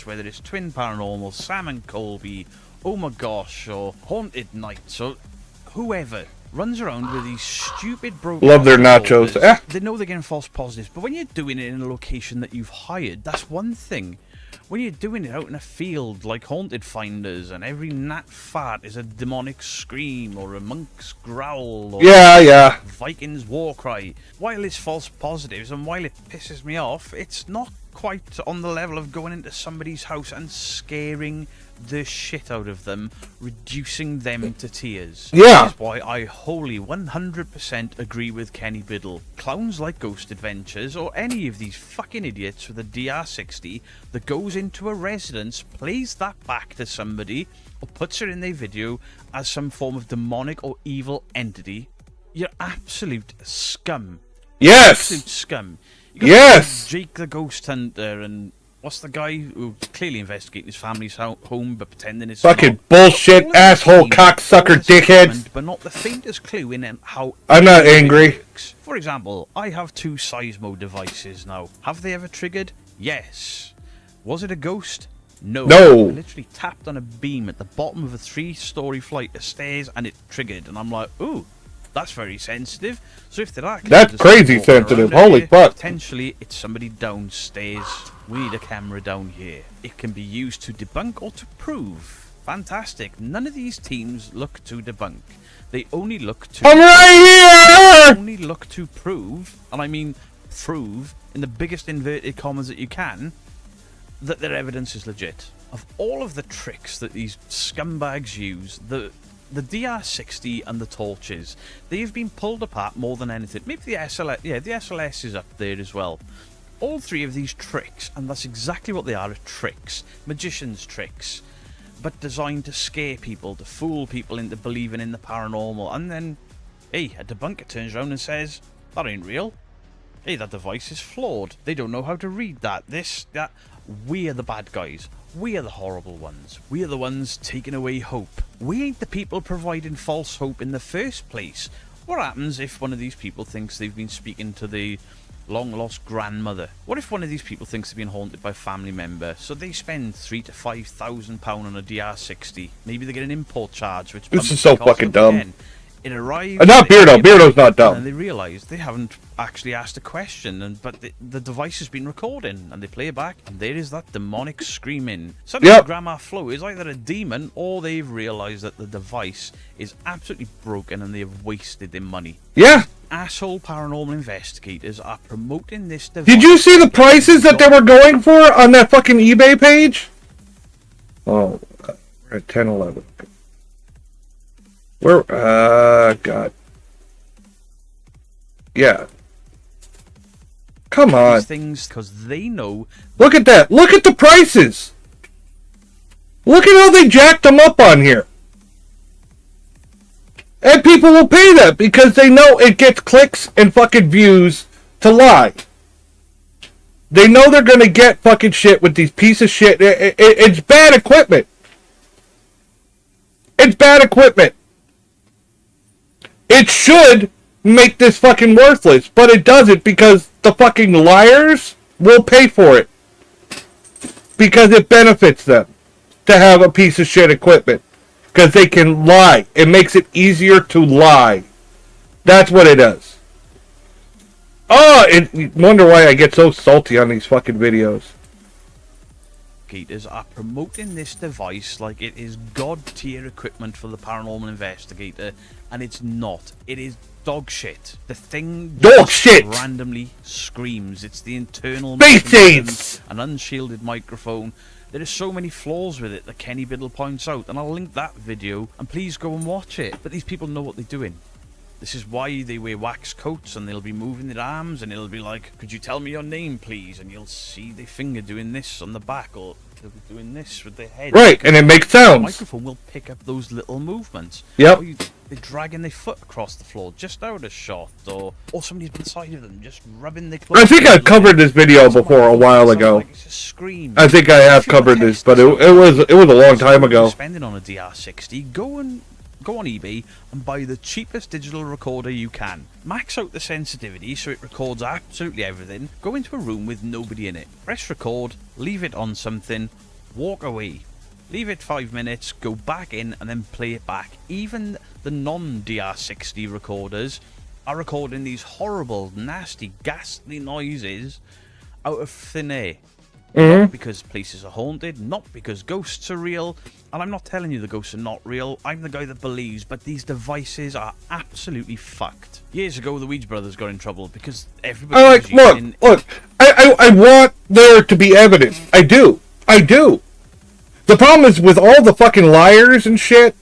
Whether it's Twin Paranormal, Sam and Colby, Oh My Gosh, or Haunted Nights, or whoever runs around with these stupid broken... Love their nachos. They know they're getting false positives, but when you're doing it in a location that you've hired, that's one thing. When you're doing it out in a field like Haunted Finders, and every gnat fart is a demonic scream or a monk's growl or yeah, Viking's war cry, while it's false positives and while it pisses me off, it's not quite on the level of going into somebody's house and scaring the shit out of them, reducing them to tears. Yeah. That is why I wholly 100% agree with Kenny Biddle. Clowns like Ghost Adventures, or any of these fucking idiots with a DR60 that goes into a residence, plays that back to somebody, or puts it in their video as some form of demonic or evil entity, you're absolute scum. Yes! Absolute scum. Yes! Jake the Ghost Hunter and... what's the guy who clearly investigating his family's home but pretending it's fucking not? bullshit, asshole, cocksucker, dickheads. But not the faintest clue in how... I'm not angry. For example, I have 2 Seismo devices now. Have they ever triggered? Yes. Was it a ghost? No. I literally tapped on a beam at the bottom of a 3-story flight of stairs and it triggered. And I'm like, ooh, that's very sensitive. So if there are... that's crazy sensitive. Holy fuck. Potentially, it's somebody downstairs. We need a camera down here. It can be used to debunk or to prove. Fantastic. None of these teams look to debunk. They only look to... I'm right here! Only look to prove, and I mean prove, in the biggest inverted commas that you can, that their evidence is legit. Of all of the tricks that these scumbags use, the DR60 and the torches, they've been pulled apart more than anything. Maybe the SLS, yeah, the SLS is up there as well. All 3 of these tricks, and that's exactly what they are tricks, magician's tricks, but designed to scare people, to fool people into believing in the paranormal, and then, hey, a debunker turns around and says, that ain't real. Hey, that device is flawed. They don't know how to read that, that. We are the bad guys. We are the horrible ones. We are the ones taking away hope. We ain't the people providing false hope in the first place. What happens if one of these people thinks they've been speaking to the long-lost grandmother? What if one of these people thinks they've been haunted by a family member, so they spend £3,000 to £5,000 on a DR60? Maybe they get an import charge, which... this is so fucking dumb. Again. It arrives... not Beardo. Beardo's not dumb. And they realise they haven't actually asked a question, but the device has been recording, and they play it back, and there is that demonic screaming. Suddenly Grandma Flo is either a demon, or they've realised that the device is absolutely broken, and they have wasted their money. Yeah. Asshole paranormal investigators are promoting this device. Did you see the prices that they were going for on that fucking eBay page? Oh, we're at 1011. Where, God. Yeah. Come on. These things, because they know... Look at that. Look at the prices. Look at how they jacked them up on here. And people will pay that because they know it gets clicks and fucking views to lie. They know they're going to get fucking shit with these piece of shit. It's bad equipment. It's bad equipment. It should make this fucking worthless, but it doesn't because the fucking liars will pay for it. Because it benefits them to have a piece of shit equipment. Because they can lie. It makes it easier to lie. That's what it does. Oh, you wonder why I get so salty on these fucking videos. Investigators are promoting this device like it is god-tier equipment for the paranormal investigator, and it's not. It is dog shit. The thing dog shit randomly screams. It's the internal mechanism, an unshielded microphone. There are so many flaws with it that Kenny Biddle points out, and I'll link that video, and please go and watch it. But these people know what they're doing. This is why they wear wax coats, and they'll be moving their arms, and it'll be like, could you tell me your name, please? And you'll see their finger doing this on the back, or they'll be doing this with their head. Right, and it makes sounds. The microphone will pick up those little movements. Yep. They're dragging their foot across the floor just out of shot, or somebody's beside of them just rubbing their clothes. I think I've covered this video before a while ago. Like it's a scream. I think I have covered this, but it was a long time ago. Spending on a DR60, go on eBay and buy the cheapest digital recorder you can. Max out the sensitivity so it records absolutely everything. Go into a room with nobody in it. Press record, leave it on something, walk away. Leave it 5 minutes, go back in and then play it back. Even the non-DR60 recorders are recording these horrible, nasty, ghastly noises out of thin air. Not because places are haunted, not because ghosts are real, and I'm not telling you the ghosts are not real, I'm the guy that believes, but these devices are absolutely fucked. Years ago, the Ouija brothers got in trouble because everybody was using... Look, I want there to be evidence. I do. The problem is with all the fucking liars and shit,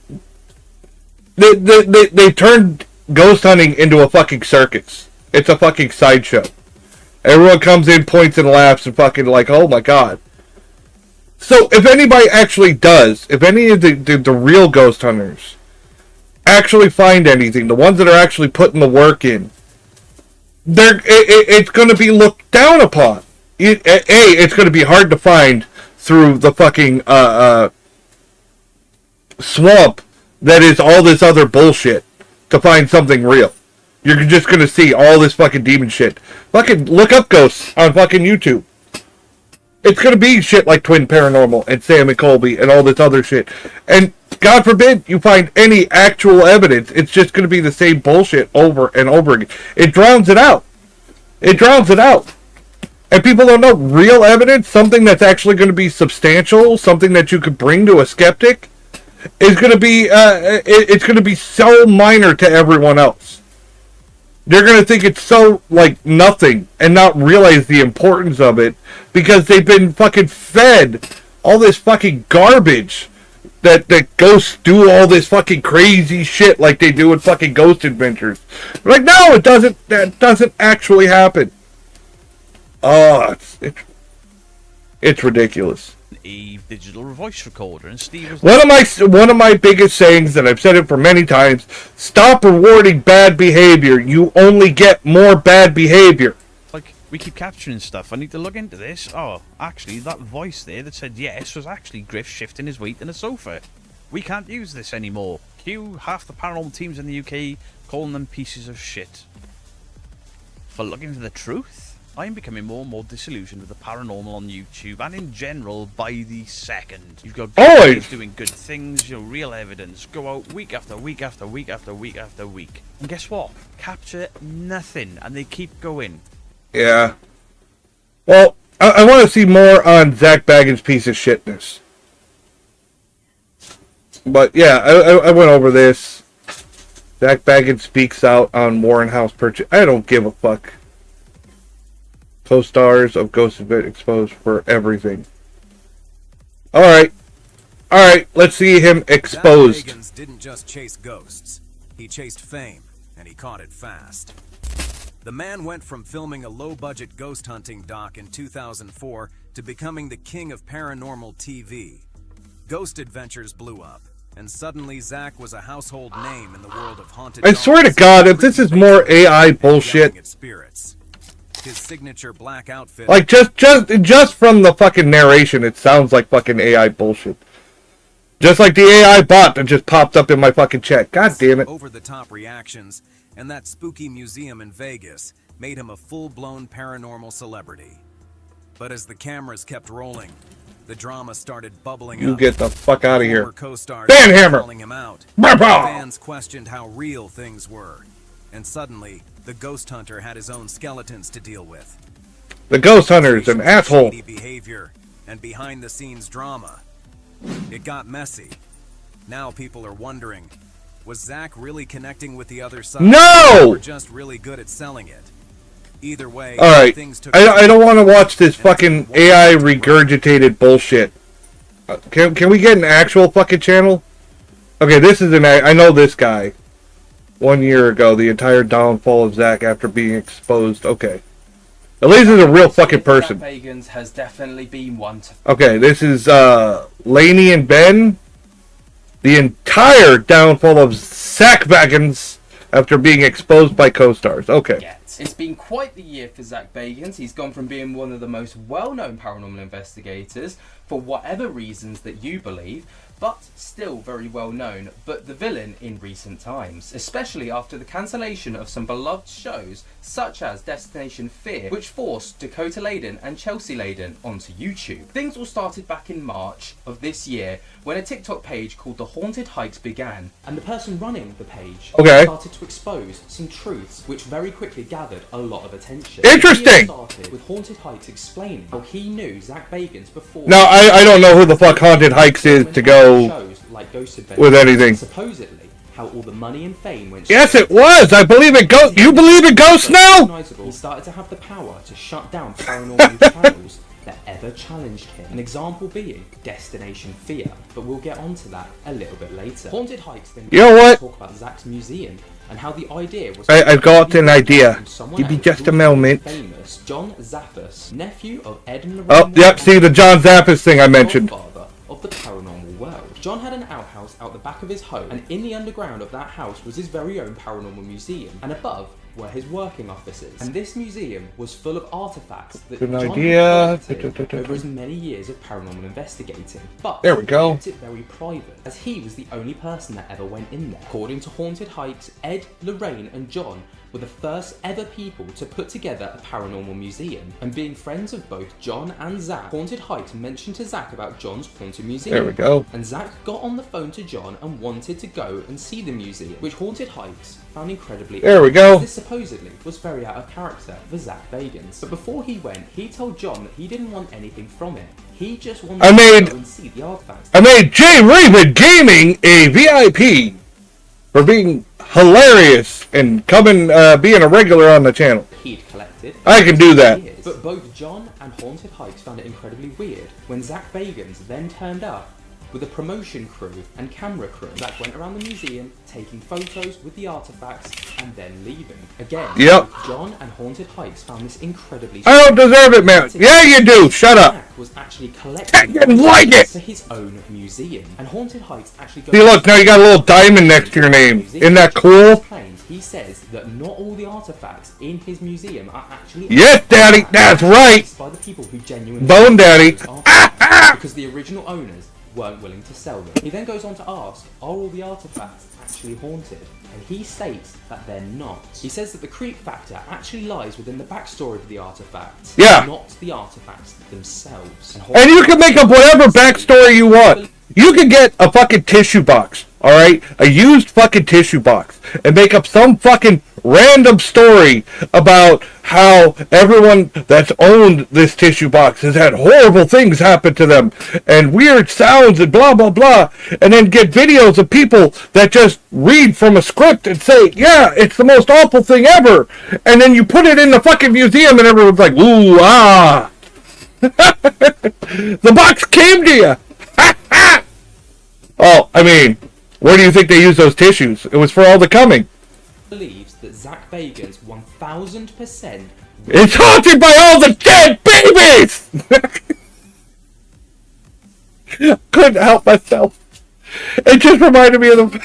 they turned ghost hunting into a fucking circus. It's a fucking sideshow. Everyone comes in, points and laughs and fucking like, oh my god. So if anybody actually does, if any of the real ghost hunters actually find anything, the ones that are actually putting the work in, it's going to be looked down upon. It's going to be hard to find through the fucking swamp that is all this other bullshit to find something real. You're just going to see all this fucking demon shit. Fucking look up ghosts on fucking YouTube. It's going to be shit like Twin Paranormal and Sam and Colby and all this other shit. And God forbid you find any actual evidence. It's just going to be the same bullshit over and over again. It drowns it out. And people don't know real evidence, something that's actually going to be substantial, something that you could bring to a skeptic, is going to be, it's going to be so minor to everyone else. They're going to think it's so, like, nothing and not realize the importance of it because they've been fucking fed all this fucking garbage that ghosts do all this fucking crazy shit like they do in fucking Ghost Adventures. Like, no, it doesn't. That doesn't actually happen. Oh, it's ridiculous. A digital voice recorder, and Steve was one of my biggest sayings, and I've said it for many times: stop rewarding bad behavior. You only get more bad behavior. Like, we keep capturing stuff. I need to look into this. Oh, actually, that voice there that said yes was actually Griff shifting his weight in a sofa. We can't use this anymore. Cue half the paranormal teams in the UK calling them pieces of shit. For looking for the truth? I am becoming more and more disillusioned with the paranormal on YouTube and in general by the second. You've got guys doing good things, real evidence. Go out week after week after week after week after week. And guess what? Capture nothing and they keep going. Yeah. Well, I want to see more on Zach Baggins' piece of shitness. But yeah, I went over this. Zach Baggins speaks out on Warren House purchase. I don't give a fuck. Co-stars of Ghost Event exposed for everything. Alright, let's see him exposed. Zach Bagans didn't just chase ghosts. He chased fame, and he caught it fast. The man went from filming a low-budget ghost hunting doc in 2004 to becoming the king of paranormal TV. Ghost Adventures blew up, and suddenly Zach was a household name in the world of haunted I swear to God, if this is more AI bullshit, at spirits. His signature black outfit, like just from the fucking narration, it sounds like fucking AI bullshit. Just like the AI bot that just popped up in my fucking chat. God damn it. over-the-top reactions, and that spooky museum in Vegas made him a full-blown paranormal celebrity. But as the cameras kept rolling, the drama started bubbling You up. get the fuck out of here. Former co-stars Banhammer! calling him out. Bah, bah! Fans questioned how real things were. And suddenly, the ghost hunter had his own skeletons to deal with. The ghost hunter is an asshole. Shady behavior and behind-the-scenes drama. It got messy. Now people are wondering, was Zach really connecting with the other side? No! Or just really good at selling it? Either way, Alright, things took I don't want to watch this fucking AI regurgitated bullshit. Can we get an actual fucking channel? Okay, this is I know this guy. 1 year ago, the entire downfall of Zach after being exposed. Okay. At least it's a real fucking person. Zach Bagans has definitely been one to... Okay, this is Lainey and Ben. The entire downfall of Zach Bagans after being exposed by co-stars. Okay. It's been quite the year for Zach Bagans. He's gone from being one of the most well-known paranormal investigators, for whatever reasons that you believe, but still very well known, but the villain in recent times, especially after the cancellation of some beloved shows such as Destination Fear, which forced Dakota Layden and Chelsea Layden onto YouTube. Things all started back in March of this year when a TikTok page called The Haunted Hikes began, and the person running the page started to expose some truths which very quickly gathered a lot of attention. Interesting! Started with Haunted Hikes explaining how he knew Zach Bagans before. Now, I don't know who the fuck Haunted Hikes is to go like with anything. Supposedly, how all the money and fame went. Yes, it was. I believe it. You believe in ghosts now? He started to have the power to shut down paranormal channels that ever challenged him. An example being Destination Fear, but we'll get onto that a little bit later. Haunted Hikes then talk about Zach's museum and how the idea was. I've got an idea. Give me just a moment. Famous John Zappis, nephew of Ed and Lorraine. Oh, yep. See the John Zappis thing I mentioned. Of the paranormal world. John had an outhouse out the back of his home, and in the underground of that house was his very own paranormal museum, and above were his working offices. And this museum was full of artifacts that John had collected over his many years of paranormal investigating. But there we go. He kept it very private, as he was the only person that ever went in there. According to Haunted Hikes, Ed, Lorraine, and John were the first ever people to put together a paranormal museum. And being friends of both John and Zach, Haunted Hikes mentioned to Zach about John's haunted museum. There we go. And Zach got on the phone to John and wanted to go and see the museum, which Haunted Hikes found incredibly There we go. This supposedly was very out of character for Zach Bagans. But before he went, he told John that he didn't want anything from it. He just wanted to go and see the artifacts. I made Jay Raven Gaming a VIP for being hilarious and coming, being a regular on the channel. He'd collected. I can do that. But both John and Haunted Hikes found it incredibly weird when Zach Bagans then turned up with a promotion crew and camera crew that went around the museum taking photos with the artifacts and then leaving. Again, John and Haunted Hikes found this incredibly I don't deserve it, man. Yeah, you do. Shut up. Zach was actually collecting like it for his own museum, and Haunted Hikes actually See, look, now you got a little diamond next to your name. Isn't that cool? He says that not all the artifacts in his museum are actually Yes, Daddy, that's right. by the people who genuinely Bone Daddy. Because the original owners weren't willing to sell them. He then goes on to ask, are all the artifacts actually haunted? And he states that they're not. He says that the creep factor actually lies within the backstory of the artifacts, not the artifacts themselves. And you can make up whatever backstory you want. You can get a fucking tissue box, alright? A used fucking tissue box. And make up some fucking random story about how everyone that's owned this tissue box has had horrible things happen to them. And weird sounds and blah, blah, blah. And then get videos of people that just read from a script and say, yeah, it's the most awful thing ever. And then you put it in the fucking museum and everyone's like, ooh, ah. The box came to you. Oh, I mean, where do you think they use those tissues? It was for all the coming. Believes that Zach Bagans 1000% it's haunted by all the dead babies. Couldn't help myself. It just reminded me of the...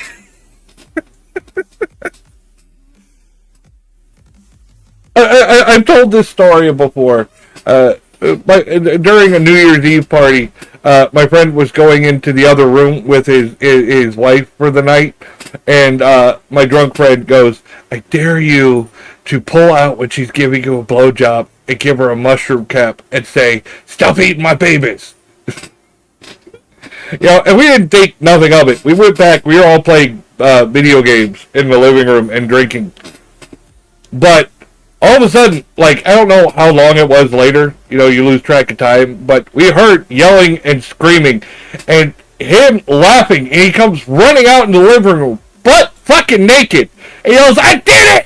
I've told this story before. During a New Year's Eve party, my friend was going into the other room with his wife for the night, and my drunk friend goes, "I dare you to pull out when she's giving you a blowjob and give her a mushroom cap and say, 'Stop eating my babies.'" And we didn't think nothing of it. We went back. We were all playing video games in the living room and drinking. But all of a sudden, like, I don't know how long it was later, you lose track of time, but we heard yelling and screaming, and him laughing, and he comes running out in the living room, butt fucking naked, and he yells, "I did it!"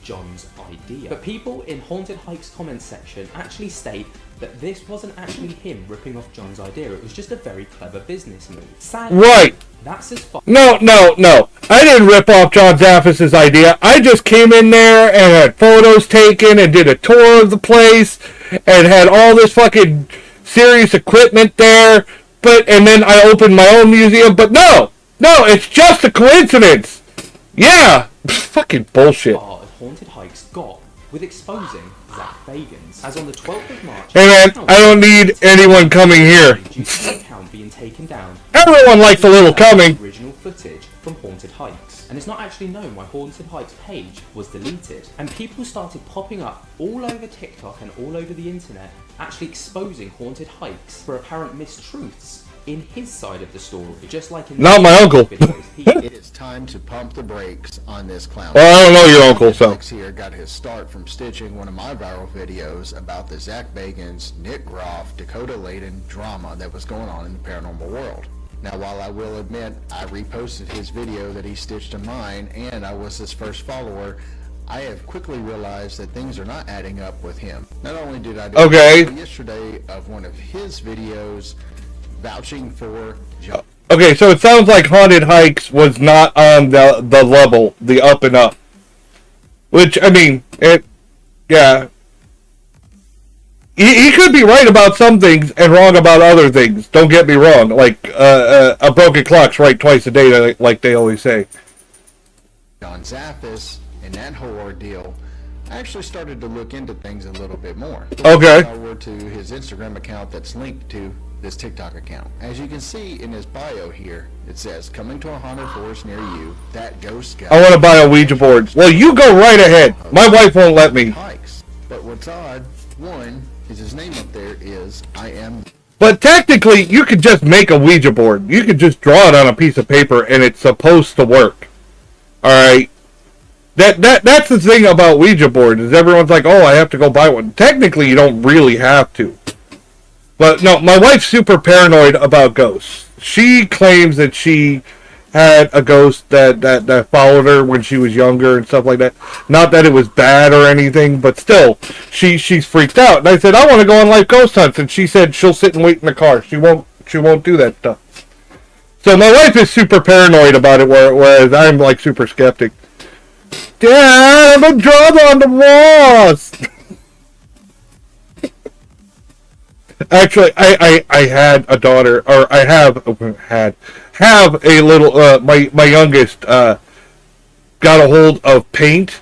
John's idea. But people in Haunted Hike's comments section actually state that this wasn't actually him ripping off John's idea. It was just a very clever business move. Sadly, right. That's his fault. No. I didn't rip off John Zaffis' idea. I just came in there and had photos taken and did a tour of the place and had all this fucking serious equipment there. And then I opened my own museum. But no, it's just a coincidence. Yeah, fucking bullshit. Haunted Hikes got with exposing Zach Bagans, as on the 12th of March. Hey man, I don't need anyone coming here. Due to the account being taken down. Everyone likes a little coming. Original footage from Haunted Hikes, and it's not actually known why Haunted Hikes page was deleted. And people started popping up all over TikTok and all over the internet, actually exposing Haunted Hikes for apparent mistruths in his side of the story, just like in not my uncle. It is time to pump the brakes on this clown. Well, I don't know your uncle, so. Alex here got his start from stitching one of my viral videos about the Zach Bagans, Nick Groff, Dakota Layden drama that was going on in the paranormal world. Now, while I will admit I reposted his video that he stitched to mine, and I was his first follower, I have quickly realized that things are not adding up with him. Not only did I do yesterday of one of his videos vouching for John. Okay, so it sounds like Haunted Hikes was not on the level, the up and up. Which, I mean, yeah. He could be right about some things and wrong about other things. Don't get me wrong. Like, a broken clock's right twice a day, like they always say. John Zaffis and that whole ordeal, I actually started to look into things a little bit more. Okay. Over to his Instagram account that's linked to this TikTok account. As you can see in his bio here, it says, "Coming to a haunted forest near you, that ghost guy." I want to buy a Ouija board. Well, you go right ahead. My wife won't let me. But what's odd, one, is his name up there is I Am. But technically, you could just make a Ouija board. You could just draw it on a piece of paper, and it's supposed to work. All right. That's the thing about Ouija boards, is everyone's like, "Oh, I have to go buy one." Technically, you don't really have to. But no, my wife's super paranoid about ghosts. She claims that she had a ghost that followed her when she was younger and stuff like that. Not that it was bad or anything, but still, she's freaked out. And I said, "I want to go on live ghost hunts," and she said she'll sit and wait in the car. She won't do that stuff. So my wife is super paranoid about it, whereas I'm like super skeptic. Dad, I'm a drum on the walls. Actually, I had a daughter, or I have a little, my youngest, got a hold of paint.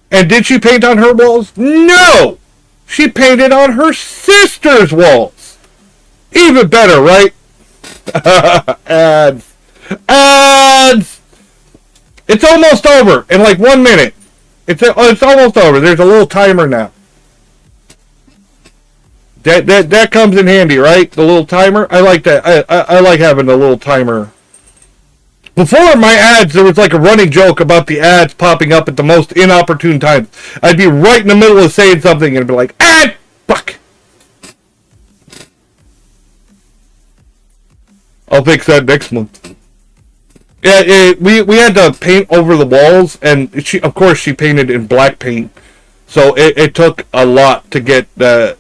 And did she paint on her walls? No! She painted on her sister's walls. Even better, right? Ads. It's almost over in like 1 minute. It's almost over. There's a little timer now. That comes in handy, right? The little timer. I like that. I like having a little timer. Before my ads, there was like a running joke about the ads popping up at the most inopportune times. I'd be right in the middle of saying something and be like, "Ad! Fuck!" I'll fix that next month. Yeah, we had to paint over the walls, and of course she painted in black paint, so it took a lot to get the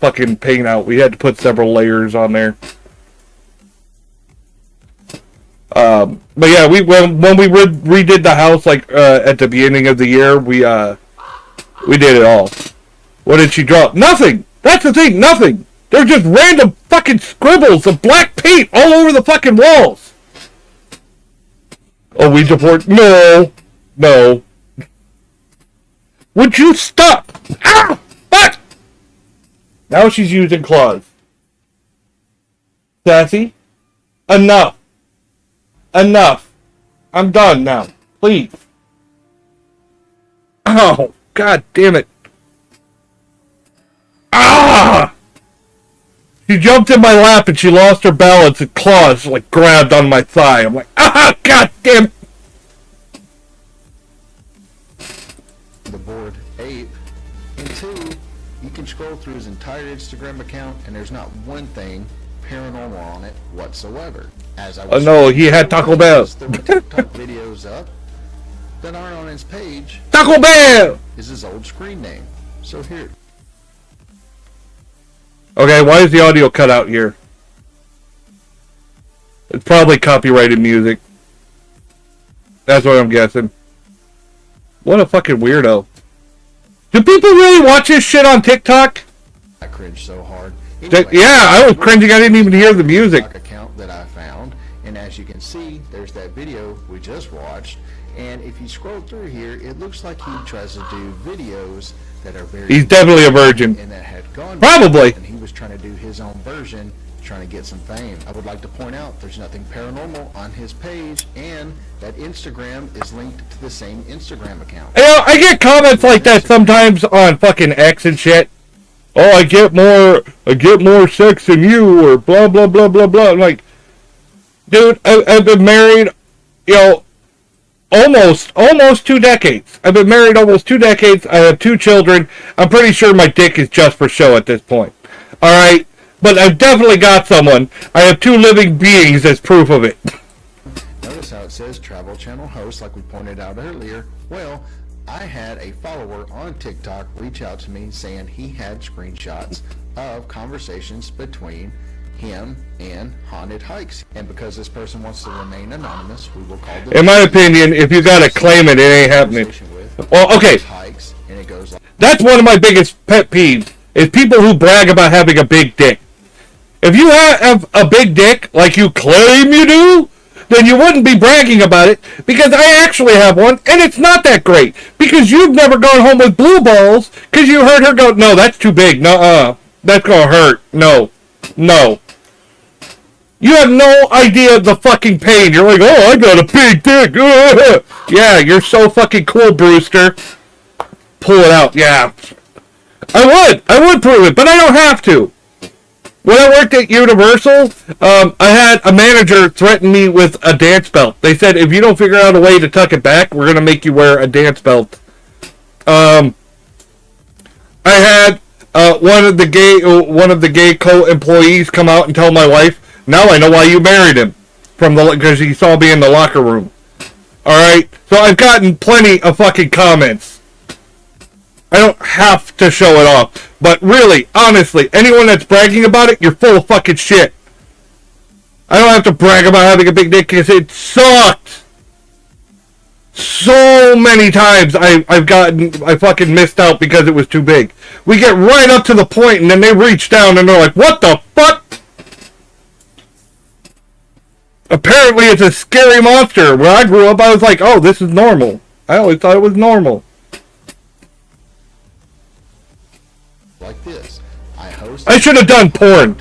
fucking paint out. We had to put several layers on there. But yeah, when we redid the house like at the beginning of the year, we did it all. What did she draw? Nothing. That's the thing. Nothing. They're just random fucking scribbles of black paint all over the fucking walls. Oh, we deport? No. Would you stop? Ah! Fuck! Now she's using claws. Sassy? Enough. I'm done now. Please. Oh, god damn it. Ah! She jumped in my lap and she lost her balance and claws like grabbed on my thigh. I'm like, ah, god damn it. The board ape. And two, you can scroll through his entire Instagram account and there's not one thing paranormal on it whatsoever. As I was no, he had Taco Bell. There were TikTok videos up that aren't on his page. Taco Bell is his old screen name. So here. Okay, why is the audio cut out here? It's probably copyrighted music. That's what I'm guessing. What a fucking weirdo. Do people really watch this shit on TikTok? I cringed so hard. Anyway, yeah, I was cringing. I didn't even hear the music. Account that I found, and as you can see, there's that video we just watched. And if you scroll through here, it looks like he tries to do videos that are very. He's definitely a virgin. And that had gone probably. And he was trying to do his own version, trying to get some fame. I would like to point out there's nothing paranormal on his page, and that Instagram is linked to the same Instagram account. You know, I get comments like that sometimes on fucking X and shit. Oh, I get more sex than you, or blah blah blah blah blah. I'm like, dude, I've been married, you know, almost 2 decades. I've been married almost 2 decades. I have 2 children. I'm pretty sure my dick is just for show at this point. All right, but I've definitely got someone. I have 2 living beings as proof of it. Notice how it says Travel Channel host, like we pointed out earlier. Well, I had a follower on TikTok reach out to me saying he had screenshots of conversations between him and Haunted Hikes. And because this person wants to remain anonymous, we will call them. In my opinion, if you gotta claim it, it ain't happening. Well, okay. And it goes like, that's one of my biggest pet peeves, is people who brag about having a big dick. If you have a big dick, like you claim you do, then you wouldn't be bragging about it, because I actually have one, and it's not that great, because you've never gone home with blue balls, because you heard her go, no, that's too big, nuh-uh, that's gonna hurt, no. You have no idea the fucking pain. You're like, oh, I got a big dick. Yeah, you're so fucking cool, Brewster. Pull it out, yeah. I would prove it, but I don't have to. When I worked at Universal, I had a manager threaten me with a dance belt. They said, if you don't figure out a way to tuck it back, we're going to make you wear a dance belt. I had one of the gay co-employees come out and tell my wife, now I know why you married him, because he saw me in the locker room. Alright? So I've gotten plenty of fucking comments. I don't have to show it off. But really, honestly, anyone that's bragging about it, you're full of fucking shit. I don't have to brag about having a big dick because it sucked. So many times I fucking missed out because it was too big. We get right up to the point and then they reach down and they're like, what the fuck? Apparently it's a scary monster. When I grew up, I was like, oh, this is normal. I always thought it was normal. like this. I should have done porn.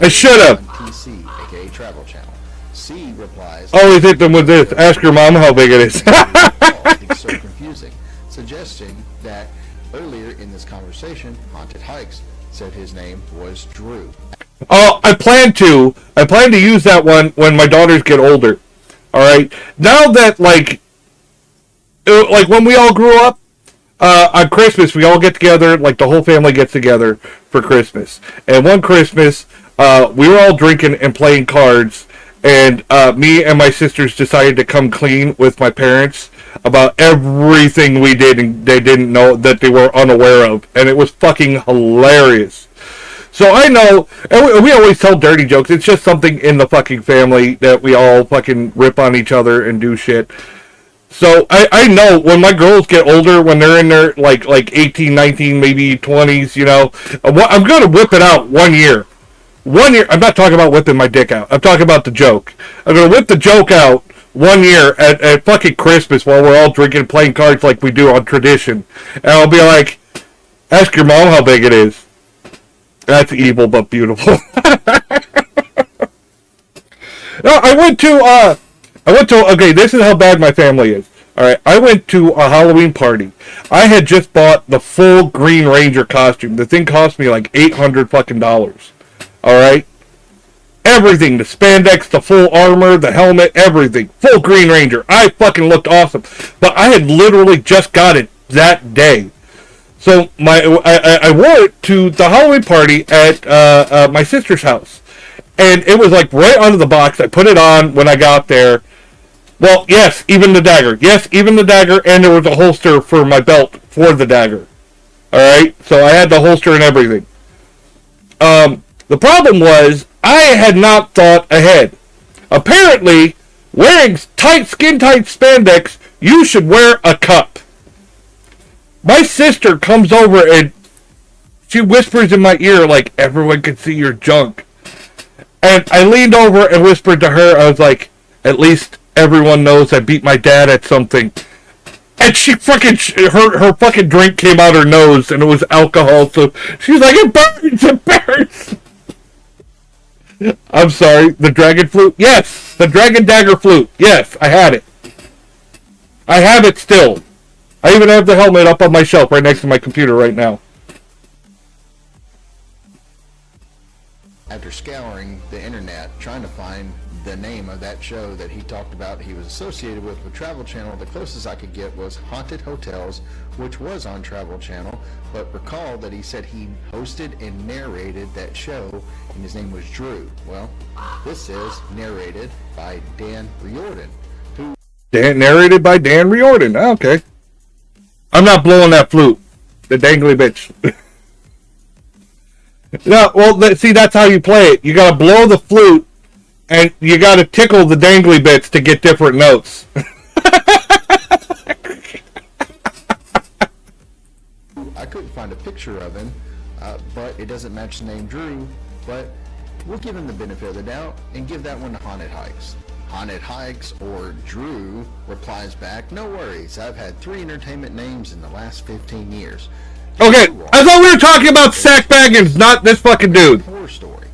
I should have. TC, aka Travel Channel. C replies. Always hit them with this. Ask your mom how big it is. It's so confusing. Suggesting that earlier in this conversation, Haunted Hikes said his name was Drew. Oh, I plan to use that one when my daughters get older. All right. Now that like when we all grew up, on Christmas we all get together, like the whole family gets together for Christmas. And one Christmas, we were all drinking and playing cards, and me and my sisters decided to come clean with my parents about everything we did and they didn't know, that they were unaware of, and it was fucking hilarious. So I know, and we always tell dirty jokes. It's just something in the fucking family that we all fucking rip on each other and do shit. So I know when my girls get older, when they're in their like 18, 19, maybe 20s, you know, I'm going to whip it out 1 year. 1 year. I'm not talking about whipping my dick out. I'm talking about the joke. I'm going to whip the joke out 1 year at fucking Christmas while we're all drinking and playing cards like we do on tradition. And I'll be like, ask your mom how big it is. That's evil but beautiful. No, I went to, okay, this is how bad my family is. Alright, I went to a Halloween party. I had just bought the full Green Ranger costume. The thing cost me like $800 fucking dollars. Alright? Everything, the spandex, the full armor, the helmet, everything. Full Green Ranger. I fucking looked awesome. But I had literally just got it that day. So I wore it to the Halloween party at my sister's house. And it was like right out of the box. I put it on when I got there. Well, yes, even the dagger. Yes, even the dagger, and there was a holster for my belt for the dagger. Alright? So I had the holster and everything. The problem was, I had not thought ahead. Apparently, wearing skin-tight spandex, you should wear a cup. My sister comes over and she whispers in my ear like, everyone can see your junk. And I leaned over and whispered to her, I was like, at least everyone knows I beat my dad at something. And she fucking, her fucking drink came out her nose and it was alcohol, so she's like, it burns, it burns. I'm sorry, the dragon flute? Yes, the dragon dagger flute. Yes, I had it. I have it still. I even have the helmet up on my shelf right next to my computer right now. After scouring the internet trying to find the name of that show that he talked about he was associated with Travel Channel, the closest I could get was Haunted Hotels, which was on Travel Channel, but recall that he said he hosted and narrated that show, and his name was Drew. Well, this says narrated by Dan Riordan. Narrated by Dan Riordan. Oh, okay. I'm not blowing that flute. The dangly bitch. No, well, see, that's how you play it. You gotta blow the flute, and you gotta tickle the dangly bits to get different notes. I couldn't find a picture of him, but it doesn't match the name Drew, but we'll give him the benefit of the doubt and give that one to Haunted Hikes. Haunted Hikes, or Drew, replies back, no worries, I've had 3 entertainment names in the last 15 years. Okay, I thought we were talking about Zak Bagans, not this fucking dude. Horror story.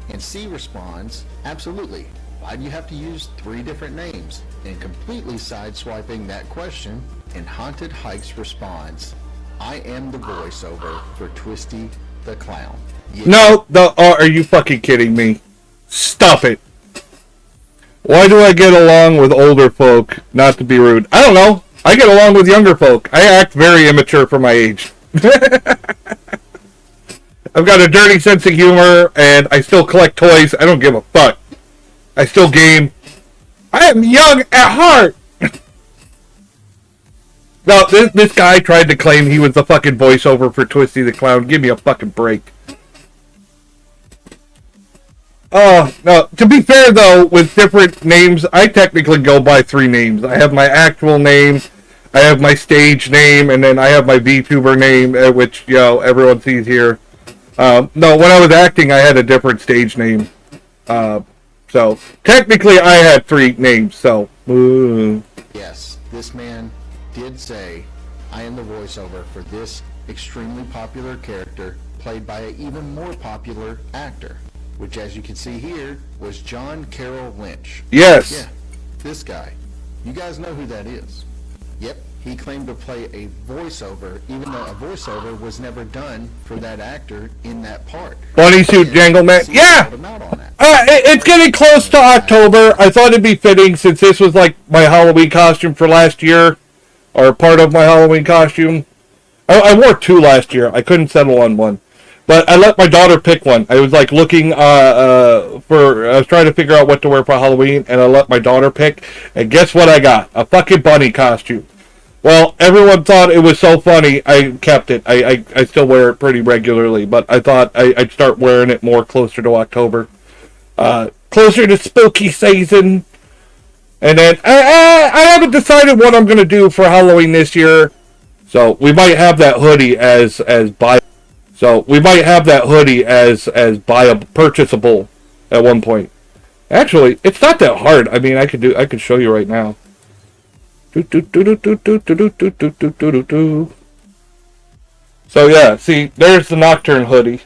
And C responds, absolutely. Why do you have to use 3 different names? And completely sideswiping that question, and Haunted Hikes responds, I am the voiceover for Twisty the Clown. Yeah. No, are you fucking kidding me? Stop it. Why do I get along with older folk? Not to be rude. I don't know. I get along with younger folk. I act very immature for my age. I've got a dirty sense of humor, and I still collect toys. I don't give a fuck. I still game. I am young at heart. No, this guy tried to claim he was the fucking voiceover for Twisty the Clown. Give me a fucking break. No, to be fair though, with different names, I technically go by 3 names. I have my actual name, I have my stage name, and then I have my VTuber name, which, you know, everyone sees here. No, when I was acting, I had a different stage name. So, technically, I had 3 names, so. Yes, this man did say, I am the voiceover for this extremely popular character, played by an even more popular actor, which, as you can see here, was John Carroll Lynch. Yes. Yeah, this guy. You guys know who that is. Yep, he claimed to play a voiceover, even though a voiceover was never done for that actor in that part. Bunny Suit Jangle Man. Yeah! It's getting close to October. I thought it'd be fitting, since this was like my Halloween costume for last year, or part of my Halloween costume. I wore 2 last year. I couldn't settle on one. But I let my daughter pick one. I was like looking I was trying to figure out what to wear for Halloween, and I let my daughter pick. And guess what I got? A fucking bunny costume. Well, everyone thought it was so funny, I kept it. I still wear it pretty regularly, but I thought I'd start wearing it more closer to October. Closer to spooky season. And then, I haven't decided what I'm going to do for Halloween this year. So, we might have that hoodie as buy. So, we might have that hoodie as purchasable at one point. Actually, it's not that hard. I mean, I could show you right now. So yeah, see, there's the Nocturne hoodie.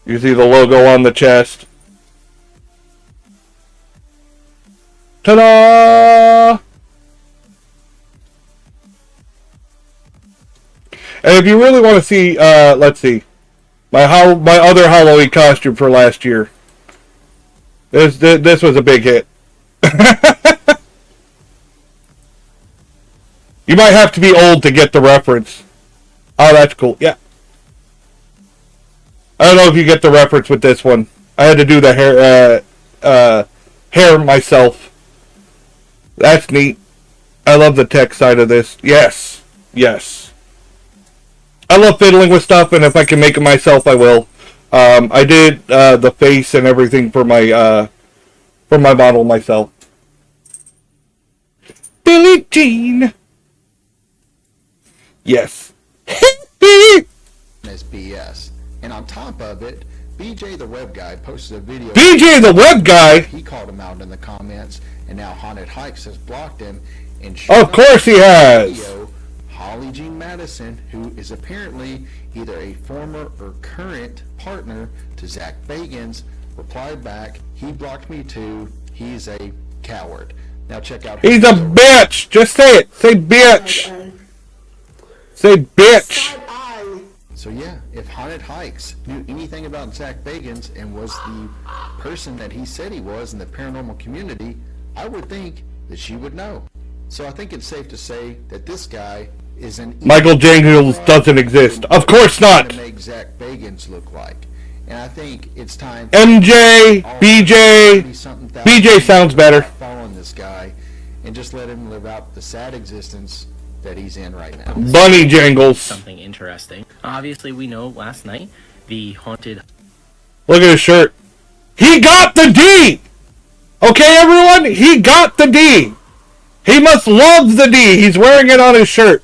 You see the logo on the chest. Ta-da! And if you really want to see, let's see, my other Halloween costume for last year. This was a big hit. You might have to be old to get the reference. Oh, that's cool. Yeah. I don't know if you get the reference with this one. I had to do the hair myself. That's neat. I love the tech side of this. Yes. Yes. I love fiddling with stuff, and if I can make it myself, I will. I did the face and everything for my model myself. Billie Jean. Yes. As BS. And on top of it, BJ the Web Guy posted a video. BJ the Web Guy? He called him out in the comments, and now Haunted Hikes has blocked him. And of course he has. Video, Holly Jean Madison, who is apparently either a former or current partner to Zach Bagans, replied back, "He blocked me too. He's a coward." Now check out. He's a bitch. Just say it. Say bitch. Say bitch. So yeah, if Haunted Hikes knew anything about Zach Bagans and was the person that he said he was in the paranormal community, I would think that she would know. So I think it's safe to say that this guy is an Michael Jangles doesn't exist. Of course not. To make Zach Bagans look like. And I think it's time MJ, BJ. BJ sounds better. Following this guy and just let him live out the sad existence that he's in right now. Bunny Jangles. Something interesting. Obviously, we know last night the haunted. Look at his shirt. He got the D. Okay, everyone. He got the D. He must love the D. He's wearing it on his shirt.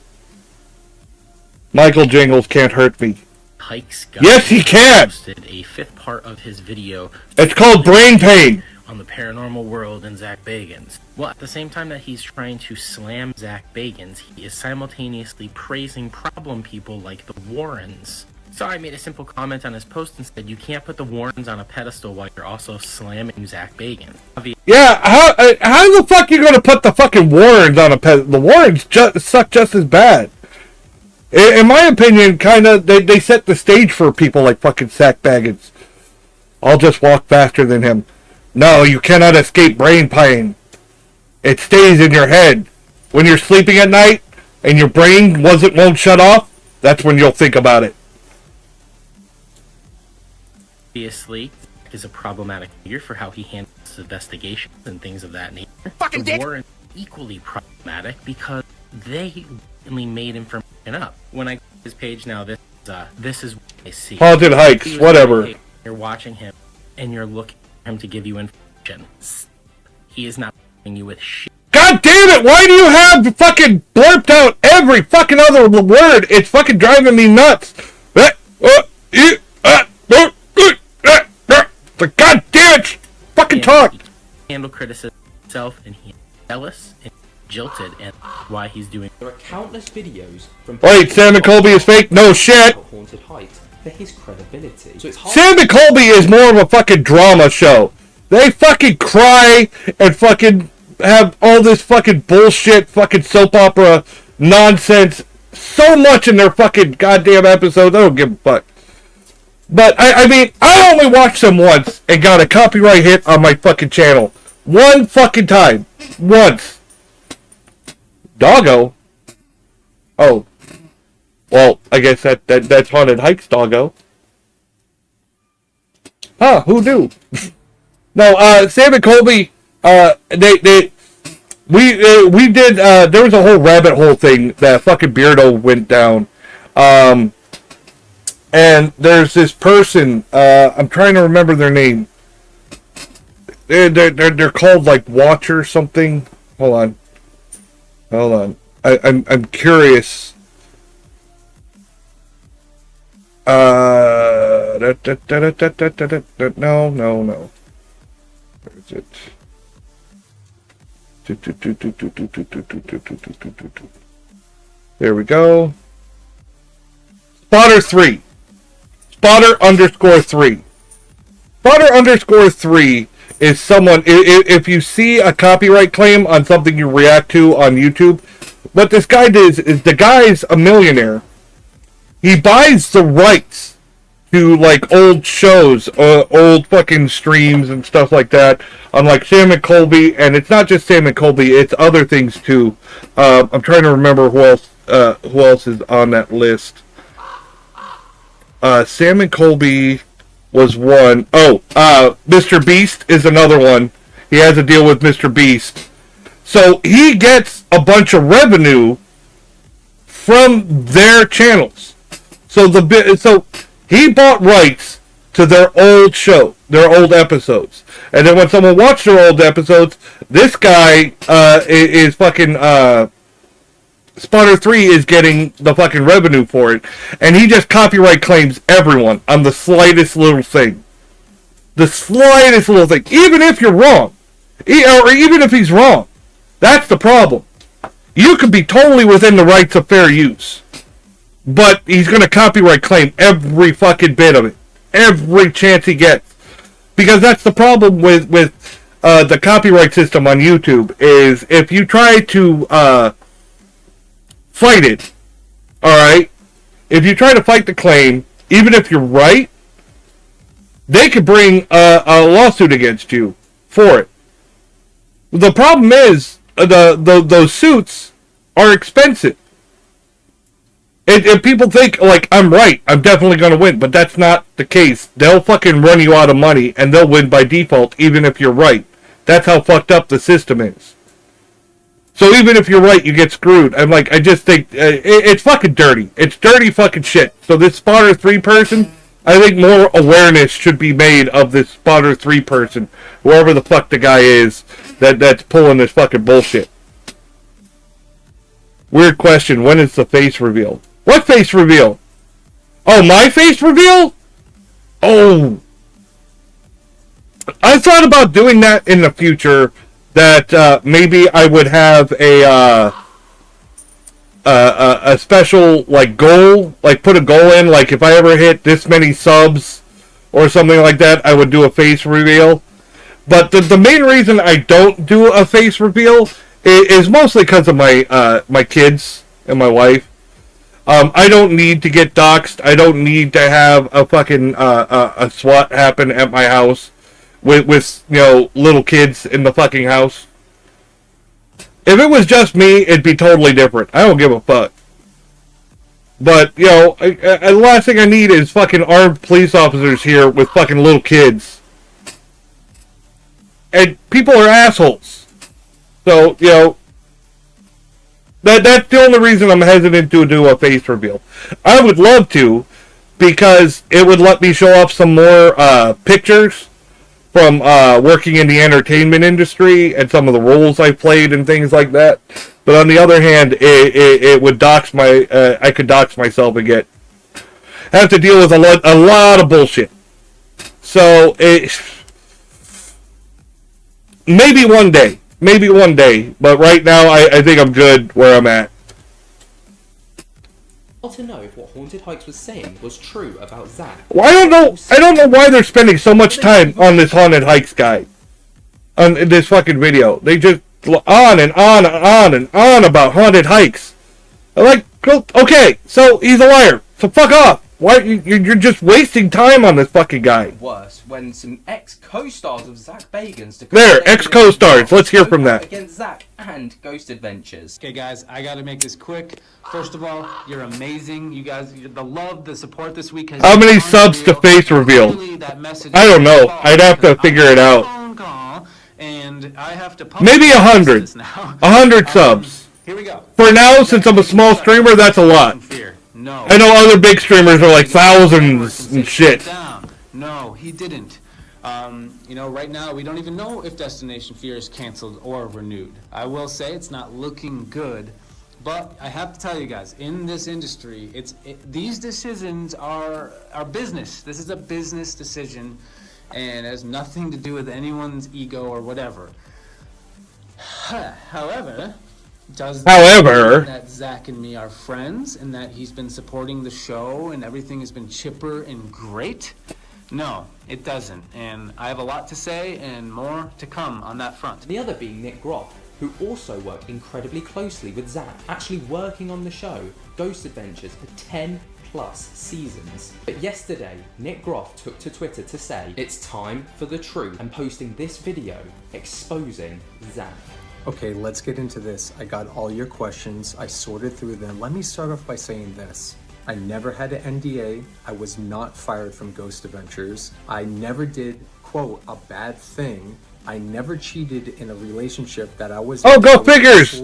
Michael Jangles can't hurt me. Hikes guy yes, he can. Posted a fifth part of his video. It's called Brain Pain. On the paranormal world and Zach Bagans. Well, at the same time that he's trying to slam Zach Bagans, he is simultaneously praising problem people like the Warrens. So I made a simple comment on his post and said, you can't put the Warrens on a pedestal while you're also slamming Zach Bagans. Yeah, how the fuck you gonna put the fucking Warrens on a pedestal? The Warrens suck just as bad. In my opinion, kinda, they set the stage for people like fucking Zach Bagans. I'll just walk faster than him. No, you cannot escape brain pain. It stays in your head. When you're sleeping at night and your brain won't shut off, that's when you'll think about it. Obviously, is a problematic figure for how he handles investigations and things of that nature. Fucking dick! Warren equally problematic because they only made information up. When I go to his page now, this is what I see. Haunted Hikes, whatever. You're watching him and you're looking for him to give you information. He is not giving you with shit. God damn it! Why do you have fucking blurped out every fucking other word? It's fucking driving me nuts. God damn it! Fucking talk. He handle criticism himself, and he's jealous and jilted, and why he's doing. There are countless videos from. Wait, Sam McColby is fake? No shit. Haunted Heights for his credibility. So it's Sam McColby is more of a fucking drama show. They fucking cry and fucking have all this fucking bullshit, fucking soap opera nonsense so much in their fucking goddamn episodes. I don't give a fuck. But, I mean, I only watched them once and got a copyright hit on my fucking channel. One fucking time. Once. Doggo? Oh. Well, I guess that's Haunted Hikes Doggo. Huh, who knew? No, Sam and Colby, we did. There was a whole rabbit hole thing that fucking Beardo went down. And there's this person. I'm trying to remember their name. They're called like Watcher something. Hold on. I'm curious. No. Where is it? There we go. Spotter 3. Spotter underscore 3. Spotter underscore 3 is someone, if you see a copyright claim on something you react to on YouTube, what this guy does is, the guy's a millionaire. He buys the rights to like old shows, old fucking streams and stuff like that on like Sam and Colby, and it's not just Sam and Colby, it's other things too. I'm trying to remember who else is on that list. Sam and Colby was one. Oh, Mr. Beast is another one. He has a deal with Mr. Beast. So he gets a bunch of revenue from their channels. So he bought rights to their old show, their old episodes. And then when someone watched their old episodes, this guy is fucking Spotter 3 is getting the fucking revenue for it. And he just copyright claims everyone on the slightest little thing. The slightest little thing. Even if you're wrong. Or even if he's wrong. That's the problem. You could be totally within the rights of fair use. But he's going to copyright claim every fucking bit of it. Every chance he gets. Because that's the problem with the copyright system on YouTube. Is if you try to fight it, alright? If you try to fight the claim, even if you're right, they could bring a lawsuit against you for it. The problem is, those suits are expensive. If people think, like, I'm right, I'm definitely going to win, but that's not the case. They'll fucking run you out of money, and they'll win by default, even if you're right. That's how fucked up the system is. So even if you're right, you get screwed. I just think, it's fucking dirty. It's dirty fucking shit. So this Spotter 3 person, I think more awareness should be made of this Spotter 3 person, whoever the fuck the guy is that's pulling this fucking bullshit. Weird question, when is the face reveal? What face reveal? Oh, my face reveal? Oh. I thought about doing that in the future, that maybe I would have a special, like, goal, like, put a goal in, like, if I ever hit this many subs or something like that, I would do a face reveal. But the main reason I don't do a face reveal is mostly because of my kids and my wife. I don't need to get doxxed. I don't need to have a fucking a SWAT happen at my house with little kids in the fucking house. If it was just me, it'd be totally different. I don't give a fuck. But the last thing I need is fucking armed police officers here with fucking little kids. And people are assholes. So, that's the only reason I'm hesitant to do a face reveal. I would love to, because it would let me show off some more pictures from working in the entertainment industry and some of the roles I played and things like that. But on the other hand, it would dox I could dox myself and have to deal with a lot of bullshit. So, maybe one day, but right now I think I'm good where I'm at. To know if what Haunted Hikes was saying was true about Zach. Well, I don't know why they're spending so much time on this Haunted Hikes guy, on this fucking video. They just on and on and on and on about Haunted Hikes. I'm like, okay, so he's a liar. So fuck off. Why you're just wasting time on this fucking guy? Worse, when some ex-co-stars of Zach Bagans ex-co-stars. Let's hear from that. Against Zach and Ghost Adventures. Okay, guys, I gotta make this quick. First of all, you're amazing. You guys, the love, the support this week has. How many subs to face reveal? I don't know. I'd have to figure it out. And and I have to Maybe 100. this now. 100 subs. Here we go. For now, since I'm a small streamer, that's a lot. No. I know other big streamers are like thousands and shit. Down. No, he didn't. You know, right now we don't even know if Destination Fear is canceled or renewed. I will say it's not looking good, but I have to tell you guys, in this industry, these decisions are business. This is a business decision, and it has nothing to do with anyone's ego or whatever. However, that Zach and me are friends and that he's been supporting the show and everything has been chipper and great? No, it doesn't. And I have a lot to say and more to come on that front. The other being Nick Groff, who also worked incredibly closely with Zach, actually working on the show Ghost Adventures for 10 plus seasons. But yesterday, Nick Groff took to Twitter to say it's time for the truth and posting this video exposing Zach. Okay, let's get into this. I got all your questions. I sorted through them. Let me start off by saying this. I never had an NDA. I was not fired from Ghost Adventures. I never did, quote, a bad thing. I never cheated in a relationship that I was... Oh, go figures!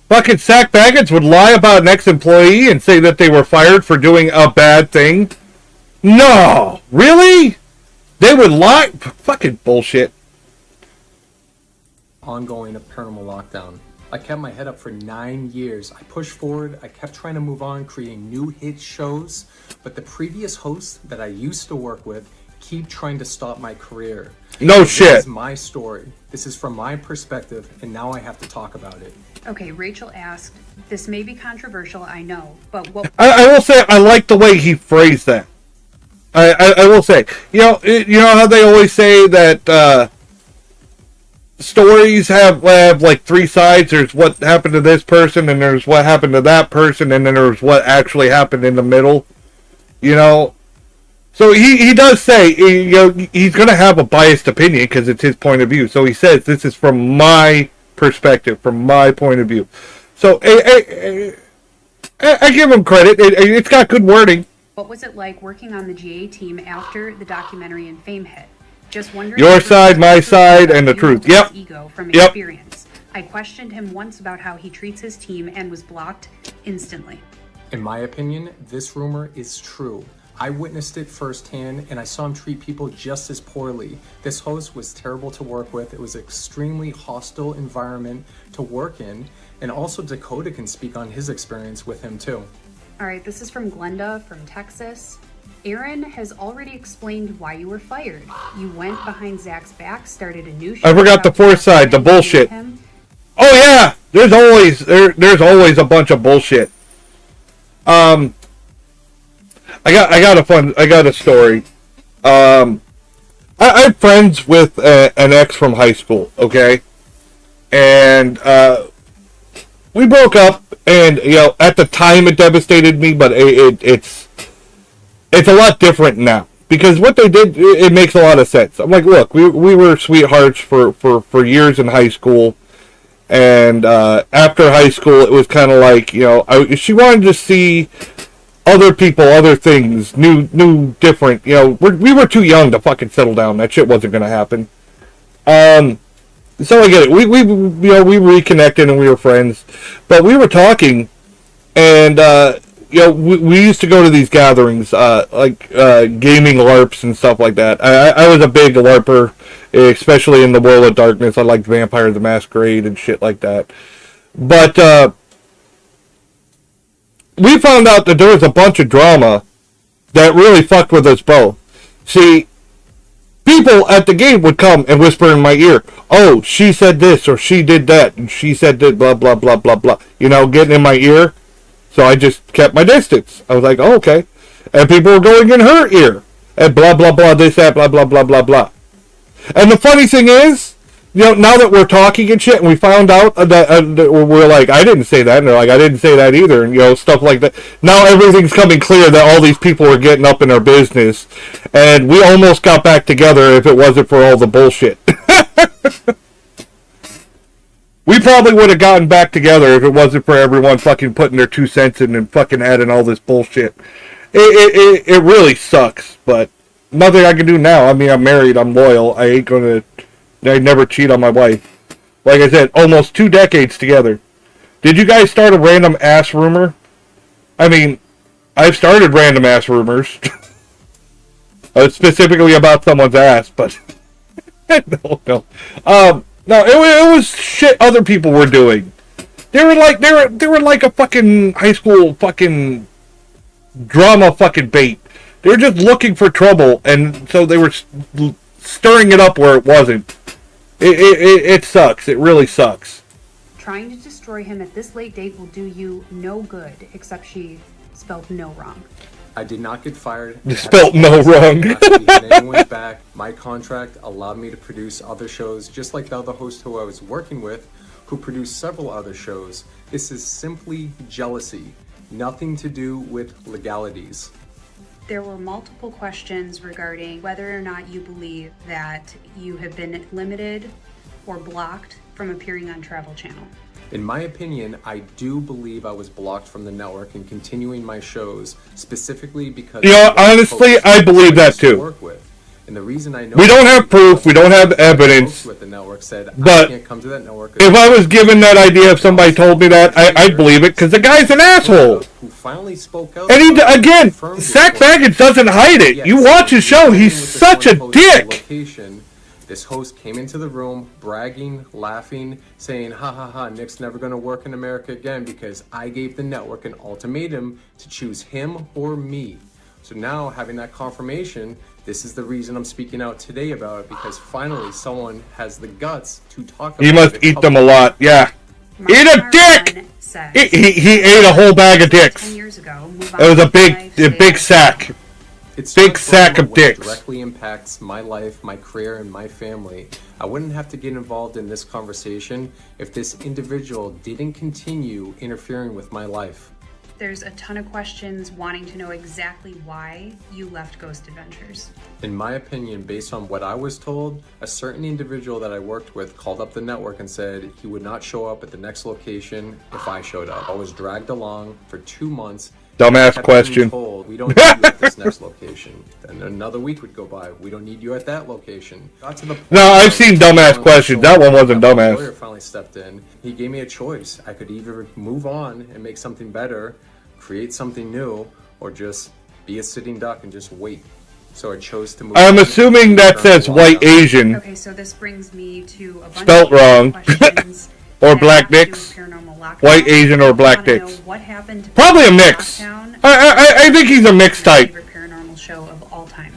Fucking Zach Baggins would lie about an ex-employee and say that they were fired for doing a bad thing? No! Really? They would lie? Fucking bullshit. Ongoing a paranormal lockdown. I kept my head up for 9 years. I pushed forward. I kept trying to move on, creating new hit shows. But the previous hosts that I used to work with keep trying to stop my career. No shit. This is my story. This is from my perspective, and now I have to talk about it. Okay, Rachel asked, this may be controversial, I know, but what... I will say I like the way he phrased that. I will say. You know how they always say that... stories have like three sides. There's what happened to this person, and there's what happened to that person, and then there's what actually happened in the middle. You know, so he does say he's going to have a biased opinion because it's his point of view. So he says this is from my perspective, from my point of view. So I give him credit. It's got good wording. What was it like working on the GA team after the documentary and Fame hit? Just wondering. Your side, my side, and the truth. Yep. Ego from Yep. experience. I questioned him once about how he treats his team and was blocked instantly. In my opinion, this rumor is true. I witnessed it firsthand, and I saw him treat people just as poorly. This host was terrible to work with. It was an extremely hostile environment to work in, and also Dakota can speak on his experience with him too. All right, this is from Glenda from Texas. Aaron has already explained why you were fired. You went behind Zach's back, started a new show. I forgot the fourth side, the bullshit. Oh yeah, there's always a bunch of bullshit. I got a story. I'm friends with an ex from high school, okay, and we broke up, and at the time it devastated me, but it's a lot different now. Because what they did, it makes a lot of sense. I'm like, look, we were sweethearts for years in high school. And after high school, it was kind of like, she wanted to see other people, other things, new, different. We were too young to fucking settle down. That shit wasn't going to happen. So I get it. We reconnected and we were friends. But we were talking, and... we used to go to these gatherings, like gaming LARPs and stuff like that. I was a big LARPer, especially in the World of Darkness. I liked Vampire the Masquerade and shit like that. But we found out that there was a bunch of drama that really fucked with us both. See, people at the game would come and whisper in my ear, "Oh, she said this or she did that, and she said that, blah blah blah blah blah." Getting in my ear. So I just kept my distance. I was like, oh, okay. And people were going in her ear. And blah, blah, blah, this, that, blah, blah, blah, blah, blah. And the funny thing is, now that we're talking and shit, and we found out that we're like, I didn't say that. And they're like, I didn't say that either. And, stuff like that. Now everything's coming clear that all these people are getting up in our business. And we almost got back together if it wasn't for all the bullshit. We probably would have gotten back together if it wasn't for everyone fucking putting their 2 cents in and fucking adding all this bullshit. It really sucks, but nothing I can do now. I mean, I'm married, I'm loyal. I ain't gonna I'd never cheat on my wife. Like I said, almost 2 decades together. Did you guys start a random ass rumor? I mean, I've started random ass rumors. Specifically about someone's ass, but... no. No, it was shit other people were doing. They were like a fucking high school fucking drama fucking bait. They were just looking for trouble, and so they were stirring it up where it wasn't. It sucks. It really sucks. Trying to destroy him at this late date will do you no good, except she spelled no wrong. I did not get fired. Spelt no wrong. Anyone's back. My contract allowed me to produce other shows, just like the other host who I was working with, who produced several other shows. This is simply jealousy. Nothing to do with legalities. There were multiple questions regarding whether or not you believe that you have been limited or blocked from appearing on Travel Channel. In my opinion, I do believe I was blocked from the network and continuing my shows, specifically because... You know, honestly, I believe that too. And the reason I know we don't have proof, we don't have evidence, with the network said, but I can't come to that network if I was given that idea, if somebody told me that, I'd believe it, because the guy's an asshole. Who finally spoke out. And he, again, Zak Bagans doesn't hide it. You watch his show, he's such a dick. This host came into the room, bragging, laughing, saying, ha ha ha, Nick's never going to work in America again because I gave the network an ultimatum to choose him or me. So now, having that confirmation, this is the reason I'm speaking out today about it, because finally someone has the guts to talk about it. He must eat them a lot, yeah. Eat a dick! He ate a whole bag of dicks. 10 years ago, it was a big sack. It's big sack of dicks. Directly impacts my life, my career, and my family. I wouldn't have to get involved in this conversation if this individual didn't continue interfering with my life. There's a ton of questions wanting to know exactly why you left Ghost Adventures. In my opinion, based on what I was told, a certain individual that I worked with called up the network and said he would not show up at the next location if I showed up. I was dragged along for 2 months. Dumbass question. Told, we don't need you at this next location. Then another week would go by. We don't need you at that location. Got to the point. No, I've seen dumbass questions. That one wasn't dumbass. My lawyer finally stepped in. He gave me a choice. I could either move on and make something better, create something new, or just be a sitting duck and just wait. So I chose to move. I'm assuming that says white Asian. Okay, so this brings me to a bunch spelt of wrong. questions. Or black dicks. White Asian or black dicks. What happened to probably a mix. I think he's a mixed type. Paranormal show of all time.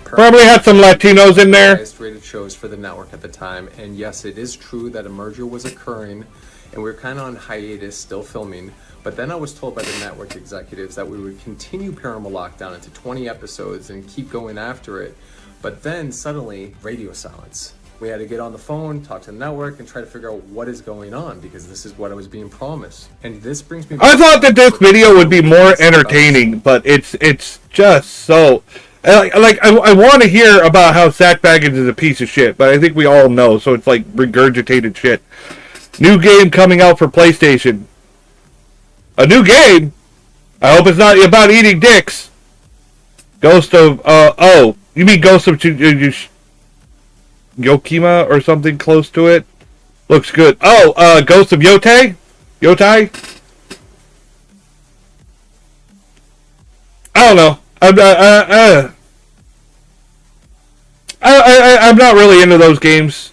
Probably had some Latinos in there. Highest rated shows for the network at the time, and yes, it is true that a merger was occurring, and we were kind of on hiatus, still filming. But then I was told by the network executives that we would continue Paranormal Lockdown into 20 episodes and keep going after it. But then suddenly, radio silence. We had to get on the phone, talk to the network, and try to figure out what is going on, because this is what I was being promised. And this brings me back. I thought that this video would be more entertaining, but it's just so... I want to hear about how Zak Bagans is a piece of shit, but I think we all know, so it's like regurgitated shit. New game coming out for PlayStation. A new game? I hope it's not about eating dicks. Ghost of... oh, you mean Ghost of... Yokima or something close to it. Looks good. Oh, Ghost of Yotai? Yotai? I don't know. I'm not really into those games.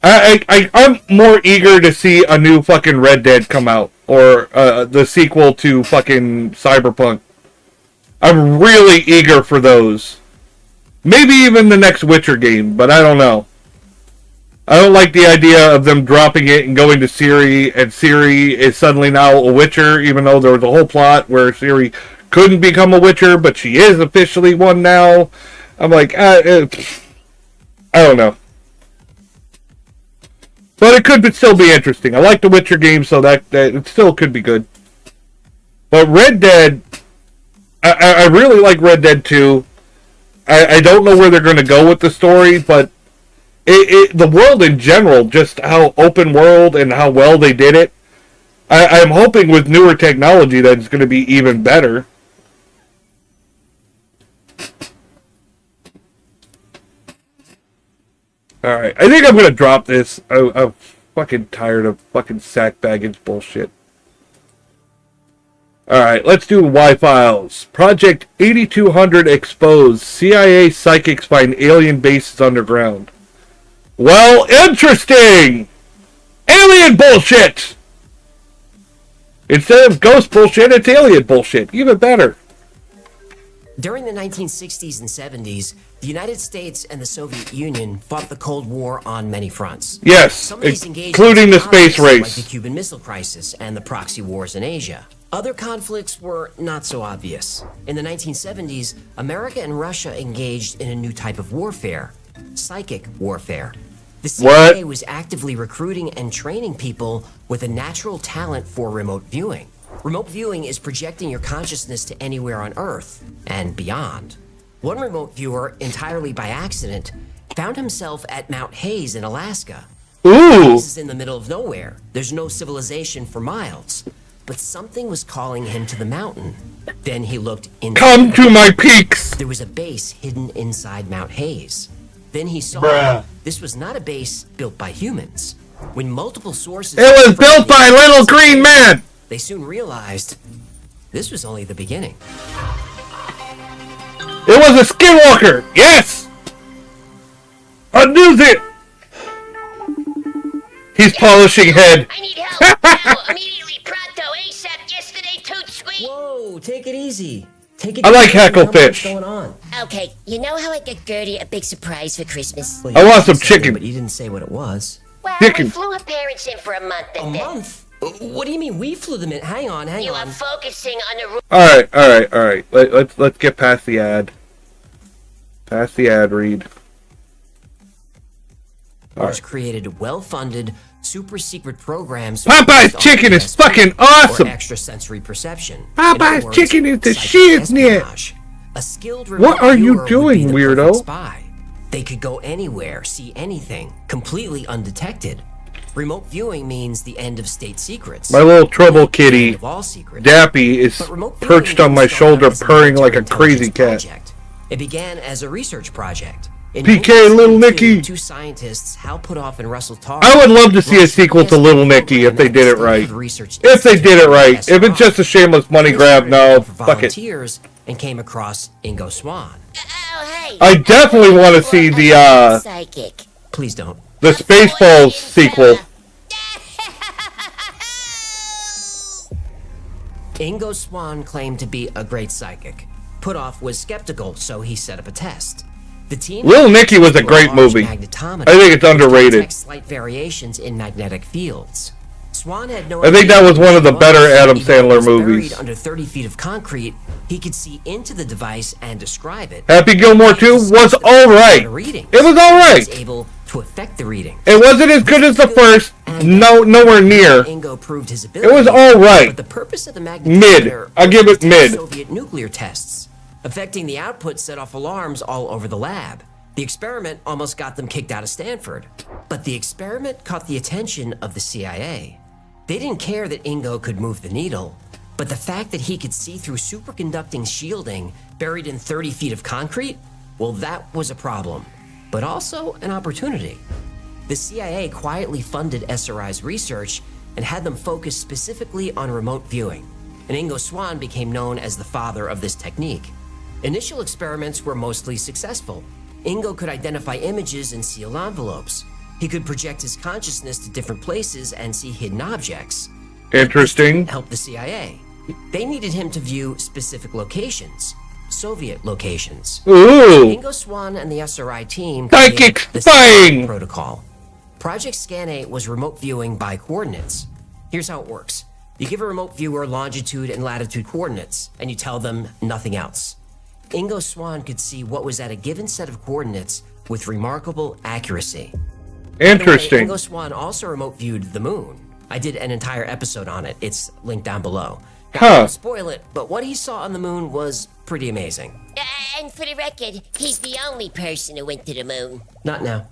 I'm more eager to see a new fucking Red Dead come out, or the sequel to fucking Cyberpunk. I'm really eager for those. Maybe even the next Witcher game, but I don't know. I don't like the idea of them dropping it and going to Ciri, and Ciri is suddenly now a Witcher, even though there was a whole plot where Ciri couldn't become a Witcher, but she is officially one now. I'm like, I don't know. But it could still be interesting. I like the Witcher game, so that it still could be good. But Red Dead, I really like Red Dead 2. I don't know where they're going to go with the story, but the world in general, just how open world and how well they did it, I'm hoping with newer technology that it's going to be even better. Alright, I think I'm gonna drop this. I'm fucking tired of fucking sack baggage bullshit. Alright, let's do Y-Files. Project 8200 exposed. CIA psychics find alien bases underground. Well, interesting! Alien bullshit! Instead of ghost bullshit, it's alien bullshit. Even better. During the 1960s and 70s, the United States and the Soviet Union fought the Cold War on many fronts. Yes, Some of these including the space race. like the Cuban Missile Crisis and the proxy wars in Asia. Other conflicts were not so obvious. In the 1970s, America and Russia engaged in a new type of warfare, psychic warfare. The CIA was actively recruiting and training people with a natural talent for remote viewing. Remote viewing is projecting your consciousness to anywhere on Earth and beyond. One remote viewer, entirely by accident, found himself at Mount Hayes in Alaska. Ooh! This is in the middle of nowhere. There's no civilization for miles. But something was calling him to the mountain. Then he looked inside. Come to my peaks! There was a base hidden inside Mount Hayes. Then he saw this was not a base built by humans. When multiple sources... It was built by little green men! They soon realized this was only the beginning. It was a skinwalker! Yes! I knew it! He's polishing head. I need help now, immediately, pronto, ASAP, yesterday, toot sweet. Whoa, take it easy. Take it I like easy. Hacklefish. What's going on? Okay, you know how I get Gertie a big surprise for Christmas? Well, I want some said chicken. it, but you didn't say what it was. Well, chicken. we flew her parents in for a month. A month? What do you mean we flew them in? Hang on. You are focusing on the... Alright. Let's get past the ad. Past the ad read. Created well-funded, super-secret programs. Popeye's chicken is fucking awesome! Or extrasensory perception. Popeye's chicken is the shit, Nick! A skilled What are you doing, weirdo? Spy. They could go anywhere, see anything, completely undetected. Remote viewing means the end of state secrets. My little trouble kitty, Of all secrets. Dappy, is perched on my shoulder purring like a crazy cat. It began as a research project. In PK, Little Nicky! Two scientists, Hal Puthoff and Russell Tarr. I would love to see a sequel to Little Nicky if they did it right. If they did it right. If it's just a shameless money grab, no, fuck it. Volunteers and came across Ingo Swann. I definitely want to see the, Psychic. Please don't. the Spaceballs sequel. Ingo Swann claimed to be a great psychic. Puthoff was skeptical, so he set up a test. The team Little Nicky was a great movie. I think it's underrated. Slight variations in magnetic fields. Swann had no I think that was one of the better Adam Even though Sandler it was movies. Buried under 30 feet of concrete, he could see into the device and describe it. Happy Gilmore 2 was alright. It was alright. He was able to affect the reading. It wasn't as good as the first. No, nowhere near. Ingo proved his ability. It was alright. But the purpose of the Mid. magnetometer I give it was to mid. test Soviet nuclear tests. Affecting the output set off alarms all over the lab. The experiment almost got them kicked out of Stanford. But the experiment caught the attention of the CIA. They didn't care that Ingo could move the needle, but the fact that he could see through superconducting shielding buried in 30 feet of concrete, well, that was a problem, but also an opportunity. The CIA quietly funded SRI's research and had them focus specifically on remote viewing, and Ingo Swann became known as the father of this technique. Initial experiments were mostly successful. Ingo could identify images in sealed envelopes. He could project his consciousness to different places and see hidden objects. Interesting. Help the CIA. They needed him to view specific locations, Soviet locations. Ooh. Ingo Swann and the SRI team Psychic created the spying protocol. Project Scan 8 was remote viewing by coordinates. Here's how it works. You give a remote viewer longitude and latitude coordinates, and you tell them nothing else. Ingo Swann could see what was at a given set of coordinates with remarkable accuracy. Interesting. Ingo Swann also remote viewed the moon. I did an entire episode on it. It's linked down below. Now, I won't spoil it, but what he saw on the moon was pretty amazing. And for the record, he's the only person who went to the moon. Not now.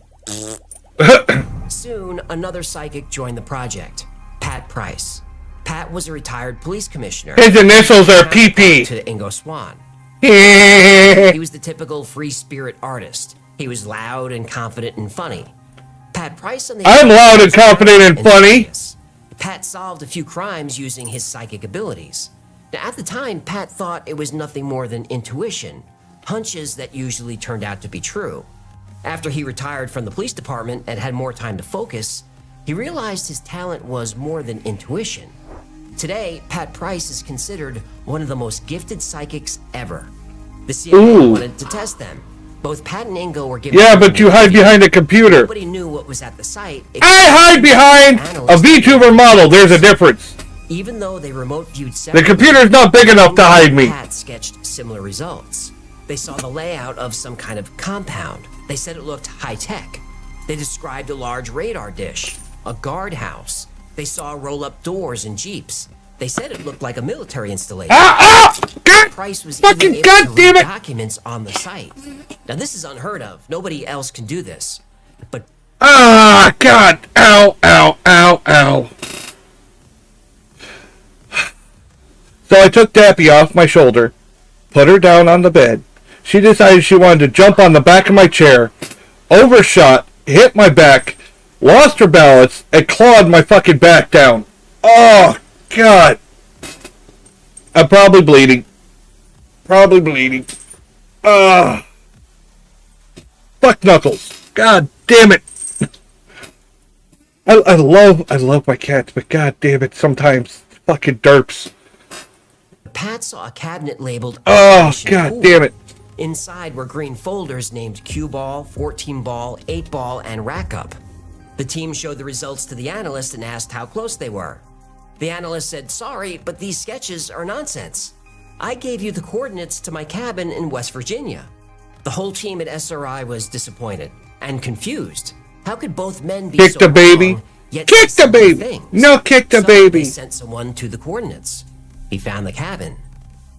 Soon, another psychic joined the project, Pat Price. Pat was a retired police commissioner. His initials are PP. To Ingo Swann. He was the typical free spirit artist. He was loud and confident and funny. Price on the I'm loud and confident and funny. Pat solved a few crimes using his psychic abilities. Now, at the time, Pat thought it was nothing more than intuition, hunches that usually turned out to be true. After he retired from the police department and had more time to focus, he realized his talent was more than intuition. Today, Pat Price is considered one of the most gifted psychics ever. The CIA wanted to test them. Both Pat and Ingo were given... Yeah, but you hide behind a computer. Nobody knew what was at the site. I hide behind a VTuber model. There's a difference. Even though they remote viewed the computer's not big enough to hide me. Pat sketched similar results. They saw the layout of some kind of compound. They said it looked high-tech. They described a large radar dish, a guardhouse. They saw roll-up doors and jeeps. They said it looked like a military installation. Price was even able to read documents on the site. Now this is unheard of. Nobody else can do this. But God! Ow! Ow! Ow! Ow! So I took Dappy off my shoulder, put her down on the bed. She decided she wanted to jump on the back of my chair, overshot, hit my back, lost her balance, and clawed my fucking back down. Oh, God. I'm probably bleeding. Probably bleeding. Fuck Knuckles. God damn it. I love my cats, but god damn it, sometimes fucking derps. Pat saw a cabinet labeled... Oh, god damn it. Inside were green folders named Cue Ball, 14 Ball, 8 Ball, and Rack Up. The team showed the results to the analyst and asked how close they were. The analyst said, "Sorry, but these sketches are nonsense. I gave you the coordinates to my cabin in West Virginia." The whole team at SRI was disappointed and confused. How could both men be kick so the baby? wrong, yet Kick the baby! things? No, kick the So baby! They sent someone to the coordinates. He found the cabin.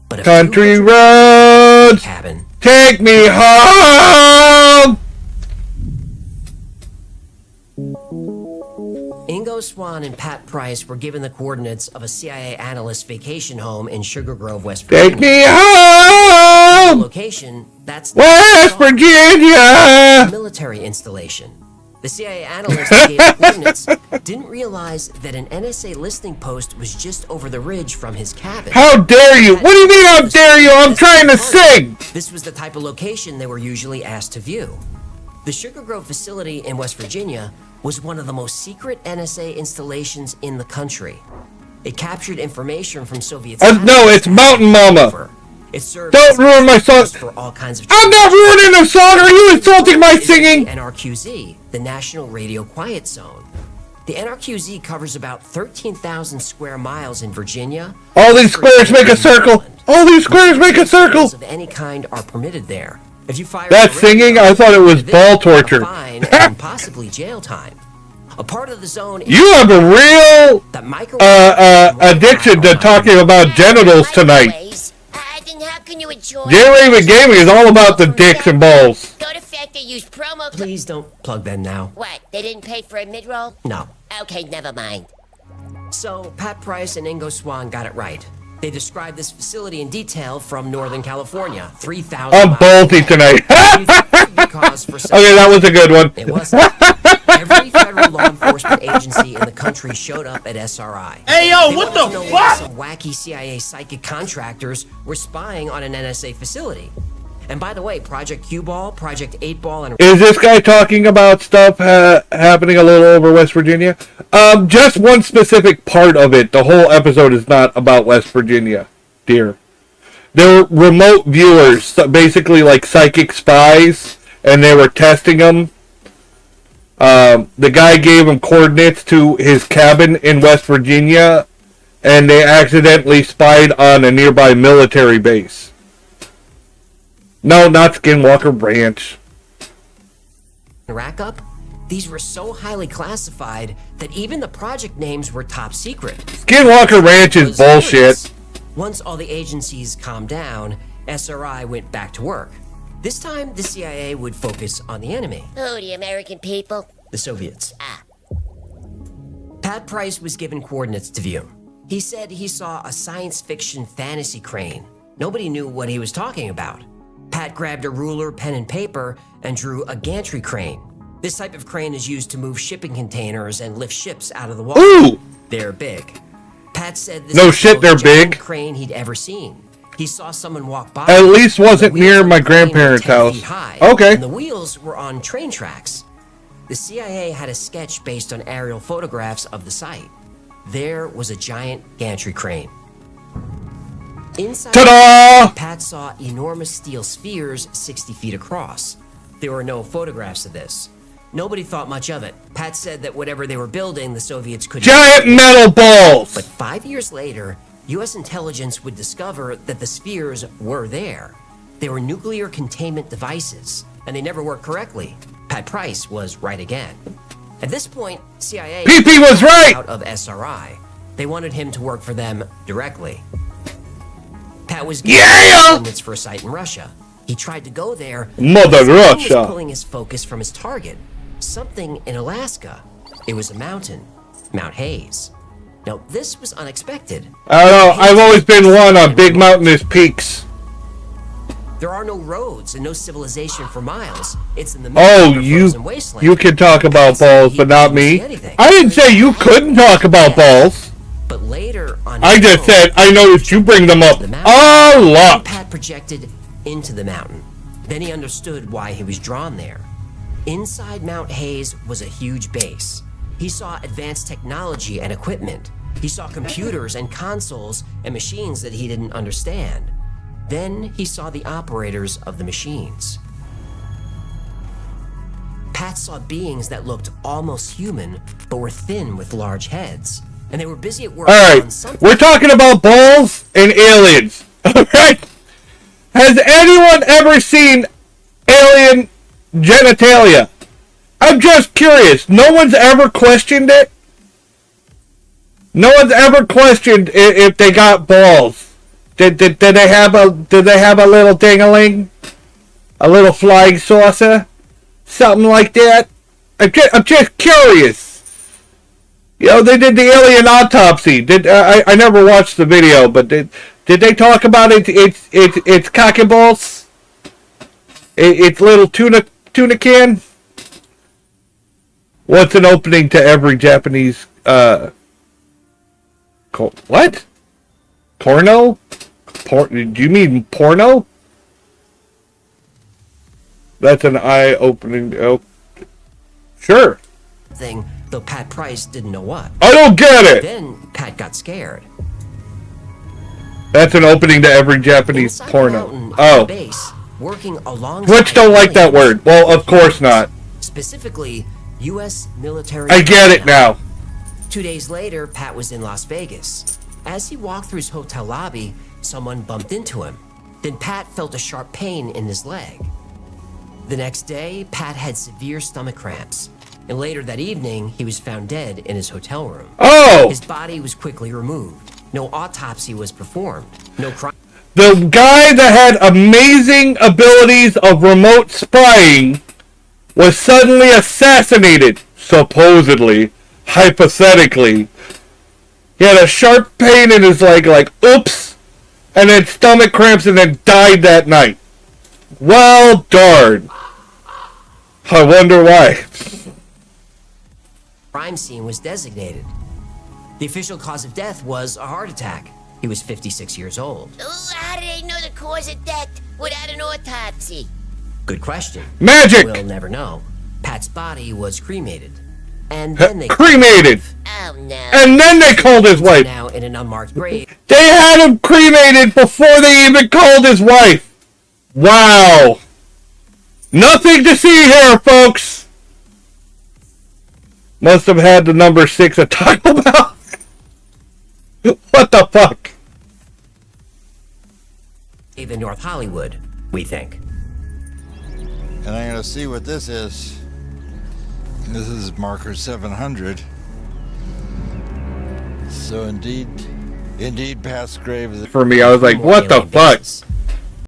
But Country roads! Cabin. Take me home! Ingo Swan and Pat Price were given the coordinates of a CIA analyst's vacation home in Sugar Grove, West Virginia. Take me home! The location, that's West Virginia! Military installation. The CIA analyst who gave the coordinates didn't realize that an NSA listening post was just over the ridge from his cabin. How dare you? What do you mean how dare you? I'm trying to sing! This was the type of location they were usually asked to view. The Sugar Grove facility in West Virginia was one of the most secret NSA installations in the country. It captured information from Soviet... No, it's Mountain Mama. It served Don't ruin my song. For all kinds of... I'm not ruining the song. Are you insulting my singing? NRQZ, the National Radio Quiet Zone. The NRQZ covers about 13,000 square miles in Virginia. All these squares make a circle. All these squares make a circle. Of any kind are permitted there. If you fire that singing, I thought it was ball torture. Fine and possibly jail time. A part of the zone. You have a real addiction to talking about genitals tonight. J-Raven Gaming is all about the dicks and balls. Go to Factor, use promo... Please don't plug them now. What, they didn't pay for a mid-roll? No. Okay, never mind. So, Pat Price and Ingo Swan got it right. They described this facility in detail from Northern California, 3,000 I'm ballsy tonight. Okay, that was a good one. It wasn't. Every federal law enforcement agency in the country showed up at SRI. Hey, yo, what the fuck? Some wacky CIA psychic contractors were spying on an NSA facility. And by the way, Project Cue Ball, Project 8 Ball, and... Is this guy talking about stuff happening a little over West Virginia? Just one specific part of it. The whole episode is not about West Virginia, dear. They're remote viewers, so basically like psychic spies, and they were testing them. The guy gave him coordinates to his cabin in West Virginia, and they accidentally spied on a nearby military base. No, not Skinwalker Ranch. Rack Up? These were so highly classified that even the project names were top secret. Skinwalker Ranch is bullshit. Once all the agencies calmed down, SRI went back to work. This time, the CIA would focus on the enemy. Oh, the American people? The Soviets. Pat Price was given coordinates to view. He said he saw a science fiction fantasy crane. Nobody knew what he was talking about. Pat grabbed a ruler, pen, and paper and drew a gantry crane. This type of crane is used to move shipping containers and lift ships out of the water. Ooh! They're big. Pat said this No was shit, the most they're giant big. crane he'd ever seen. He saw someone walk by. At least wasn't The wheels near on my the crane were grandparents' 10 house. feet high, Okay. And the wheels were on train tracks. The CIA had a sketch based on aerial photographs of the site. There was a giant gantry crane. Inside, Ta-da! Pat saw enormous steel spheres 60 feet across. There were no photographs of this. Nobody thought much of it. Pat said that whatever they were building, the Soviets couldn't. Giant metal balls! But 5 years later, U.S. intelligence would discover that the spheres were there. They were nuclear containment devices, and they never worked correctly. Pat Price was right again. At this point, CIA PP was right! out of SRI. They wanted him to work for them directly. Pat was given coordinates for a site in Russia. He tried to go there. Mother but something Russia. was pulling his focus from his target. Something in Alaska. It was a mountain, Mount Hayes. Now, this was unexpected. I don't know. I've always been one on big mountainous peaks. There are no roads and no civilization for miles. It's in the middle Oh, of a frozen wasteland. you can talk about balls, but not me. I didn't say you couldn't talk about balls. But later on, I just said I noticed you bring them up a lot. Pat projected into the mountain. Then he understood why he was drawn there. Inside Mount Hayes was a huge base. He saw advanced technology and equipment. He saw computers and consoles and machines that he didn't understand. Then he saw the operators of the machines. Pat saw beings that looked almost human, but were thin with large heads. And they were busy at work on something. Alright, we're talking about balls and aliens. Alright? Has anyone ever seen alien genitalia? I'm just curious. No one's ever questioned it? No one's ever questioned if they got balls. Did they have a little ding-a-ling? A little flying saucer? Something like that? I'm just curious. You know, they did the alien autopsy. I never watched the video, but did they talk about its cock and balls? Its little tuna can? What's an opening to every Japanese what? Porno? Do you mean porno? That's an eye-opening. Oh, sure. Thing, though Pat Price didn't know what. I don't get it. Then Pat got scared. That's an opening to every Japanese porno. Oh. Base, working alongside Twitch don't like that word. Well, of course not. Specifically, U.S. military. I get it now. 2 days later, Pat was in Las Vegas. As he walked through his hotel lobby, someone bumped into him. Then Pat felt a sharp pain in his leg. The next day, Pat had severe stomach cramps. And later that evening, he was found dead in his hotel room. Oh! His body was quickly removed. No autopsy was performed. No crime. The guy that had amazing abilities of remote spying was suddenly assassinated, supposedly, hypothetically. He had a sharp pain in his leg, like, oops, and then stomach cramps, and then died that night. Well darn. I wonder why. Crime scene was designated. The official cause of death was a heart attack. He was 56 years old. How do they know the cause of death without an autopsy? Good question. Magic! We'll never know. Pat's body was cremated. And then they cremated! Oh no. And then they called his wife! Now in an unmarked grave. They had him cremated before they even called his wife! Wow! Nothing to see here, folks! Must have had the number 6 at Taco Bell. What the fuck? In North Hollywood, we think. And I'm going to see what this is. This is marker 700. So indeed Pat's grave. For me, I was like, what the fuck?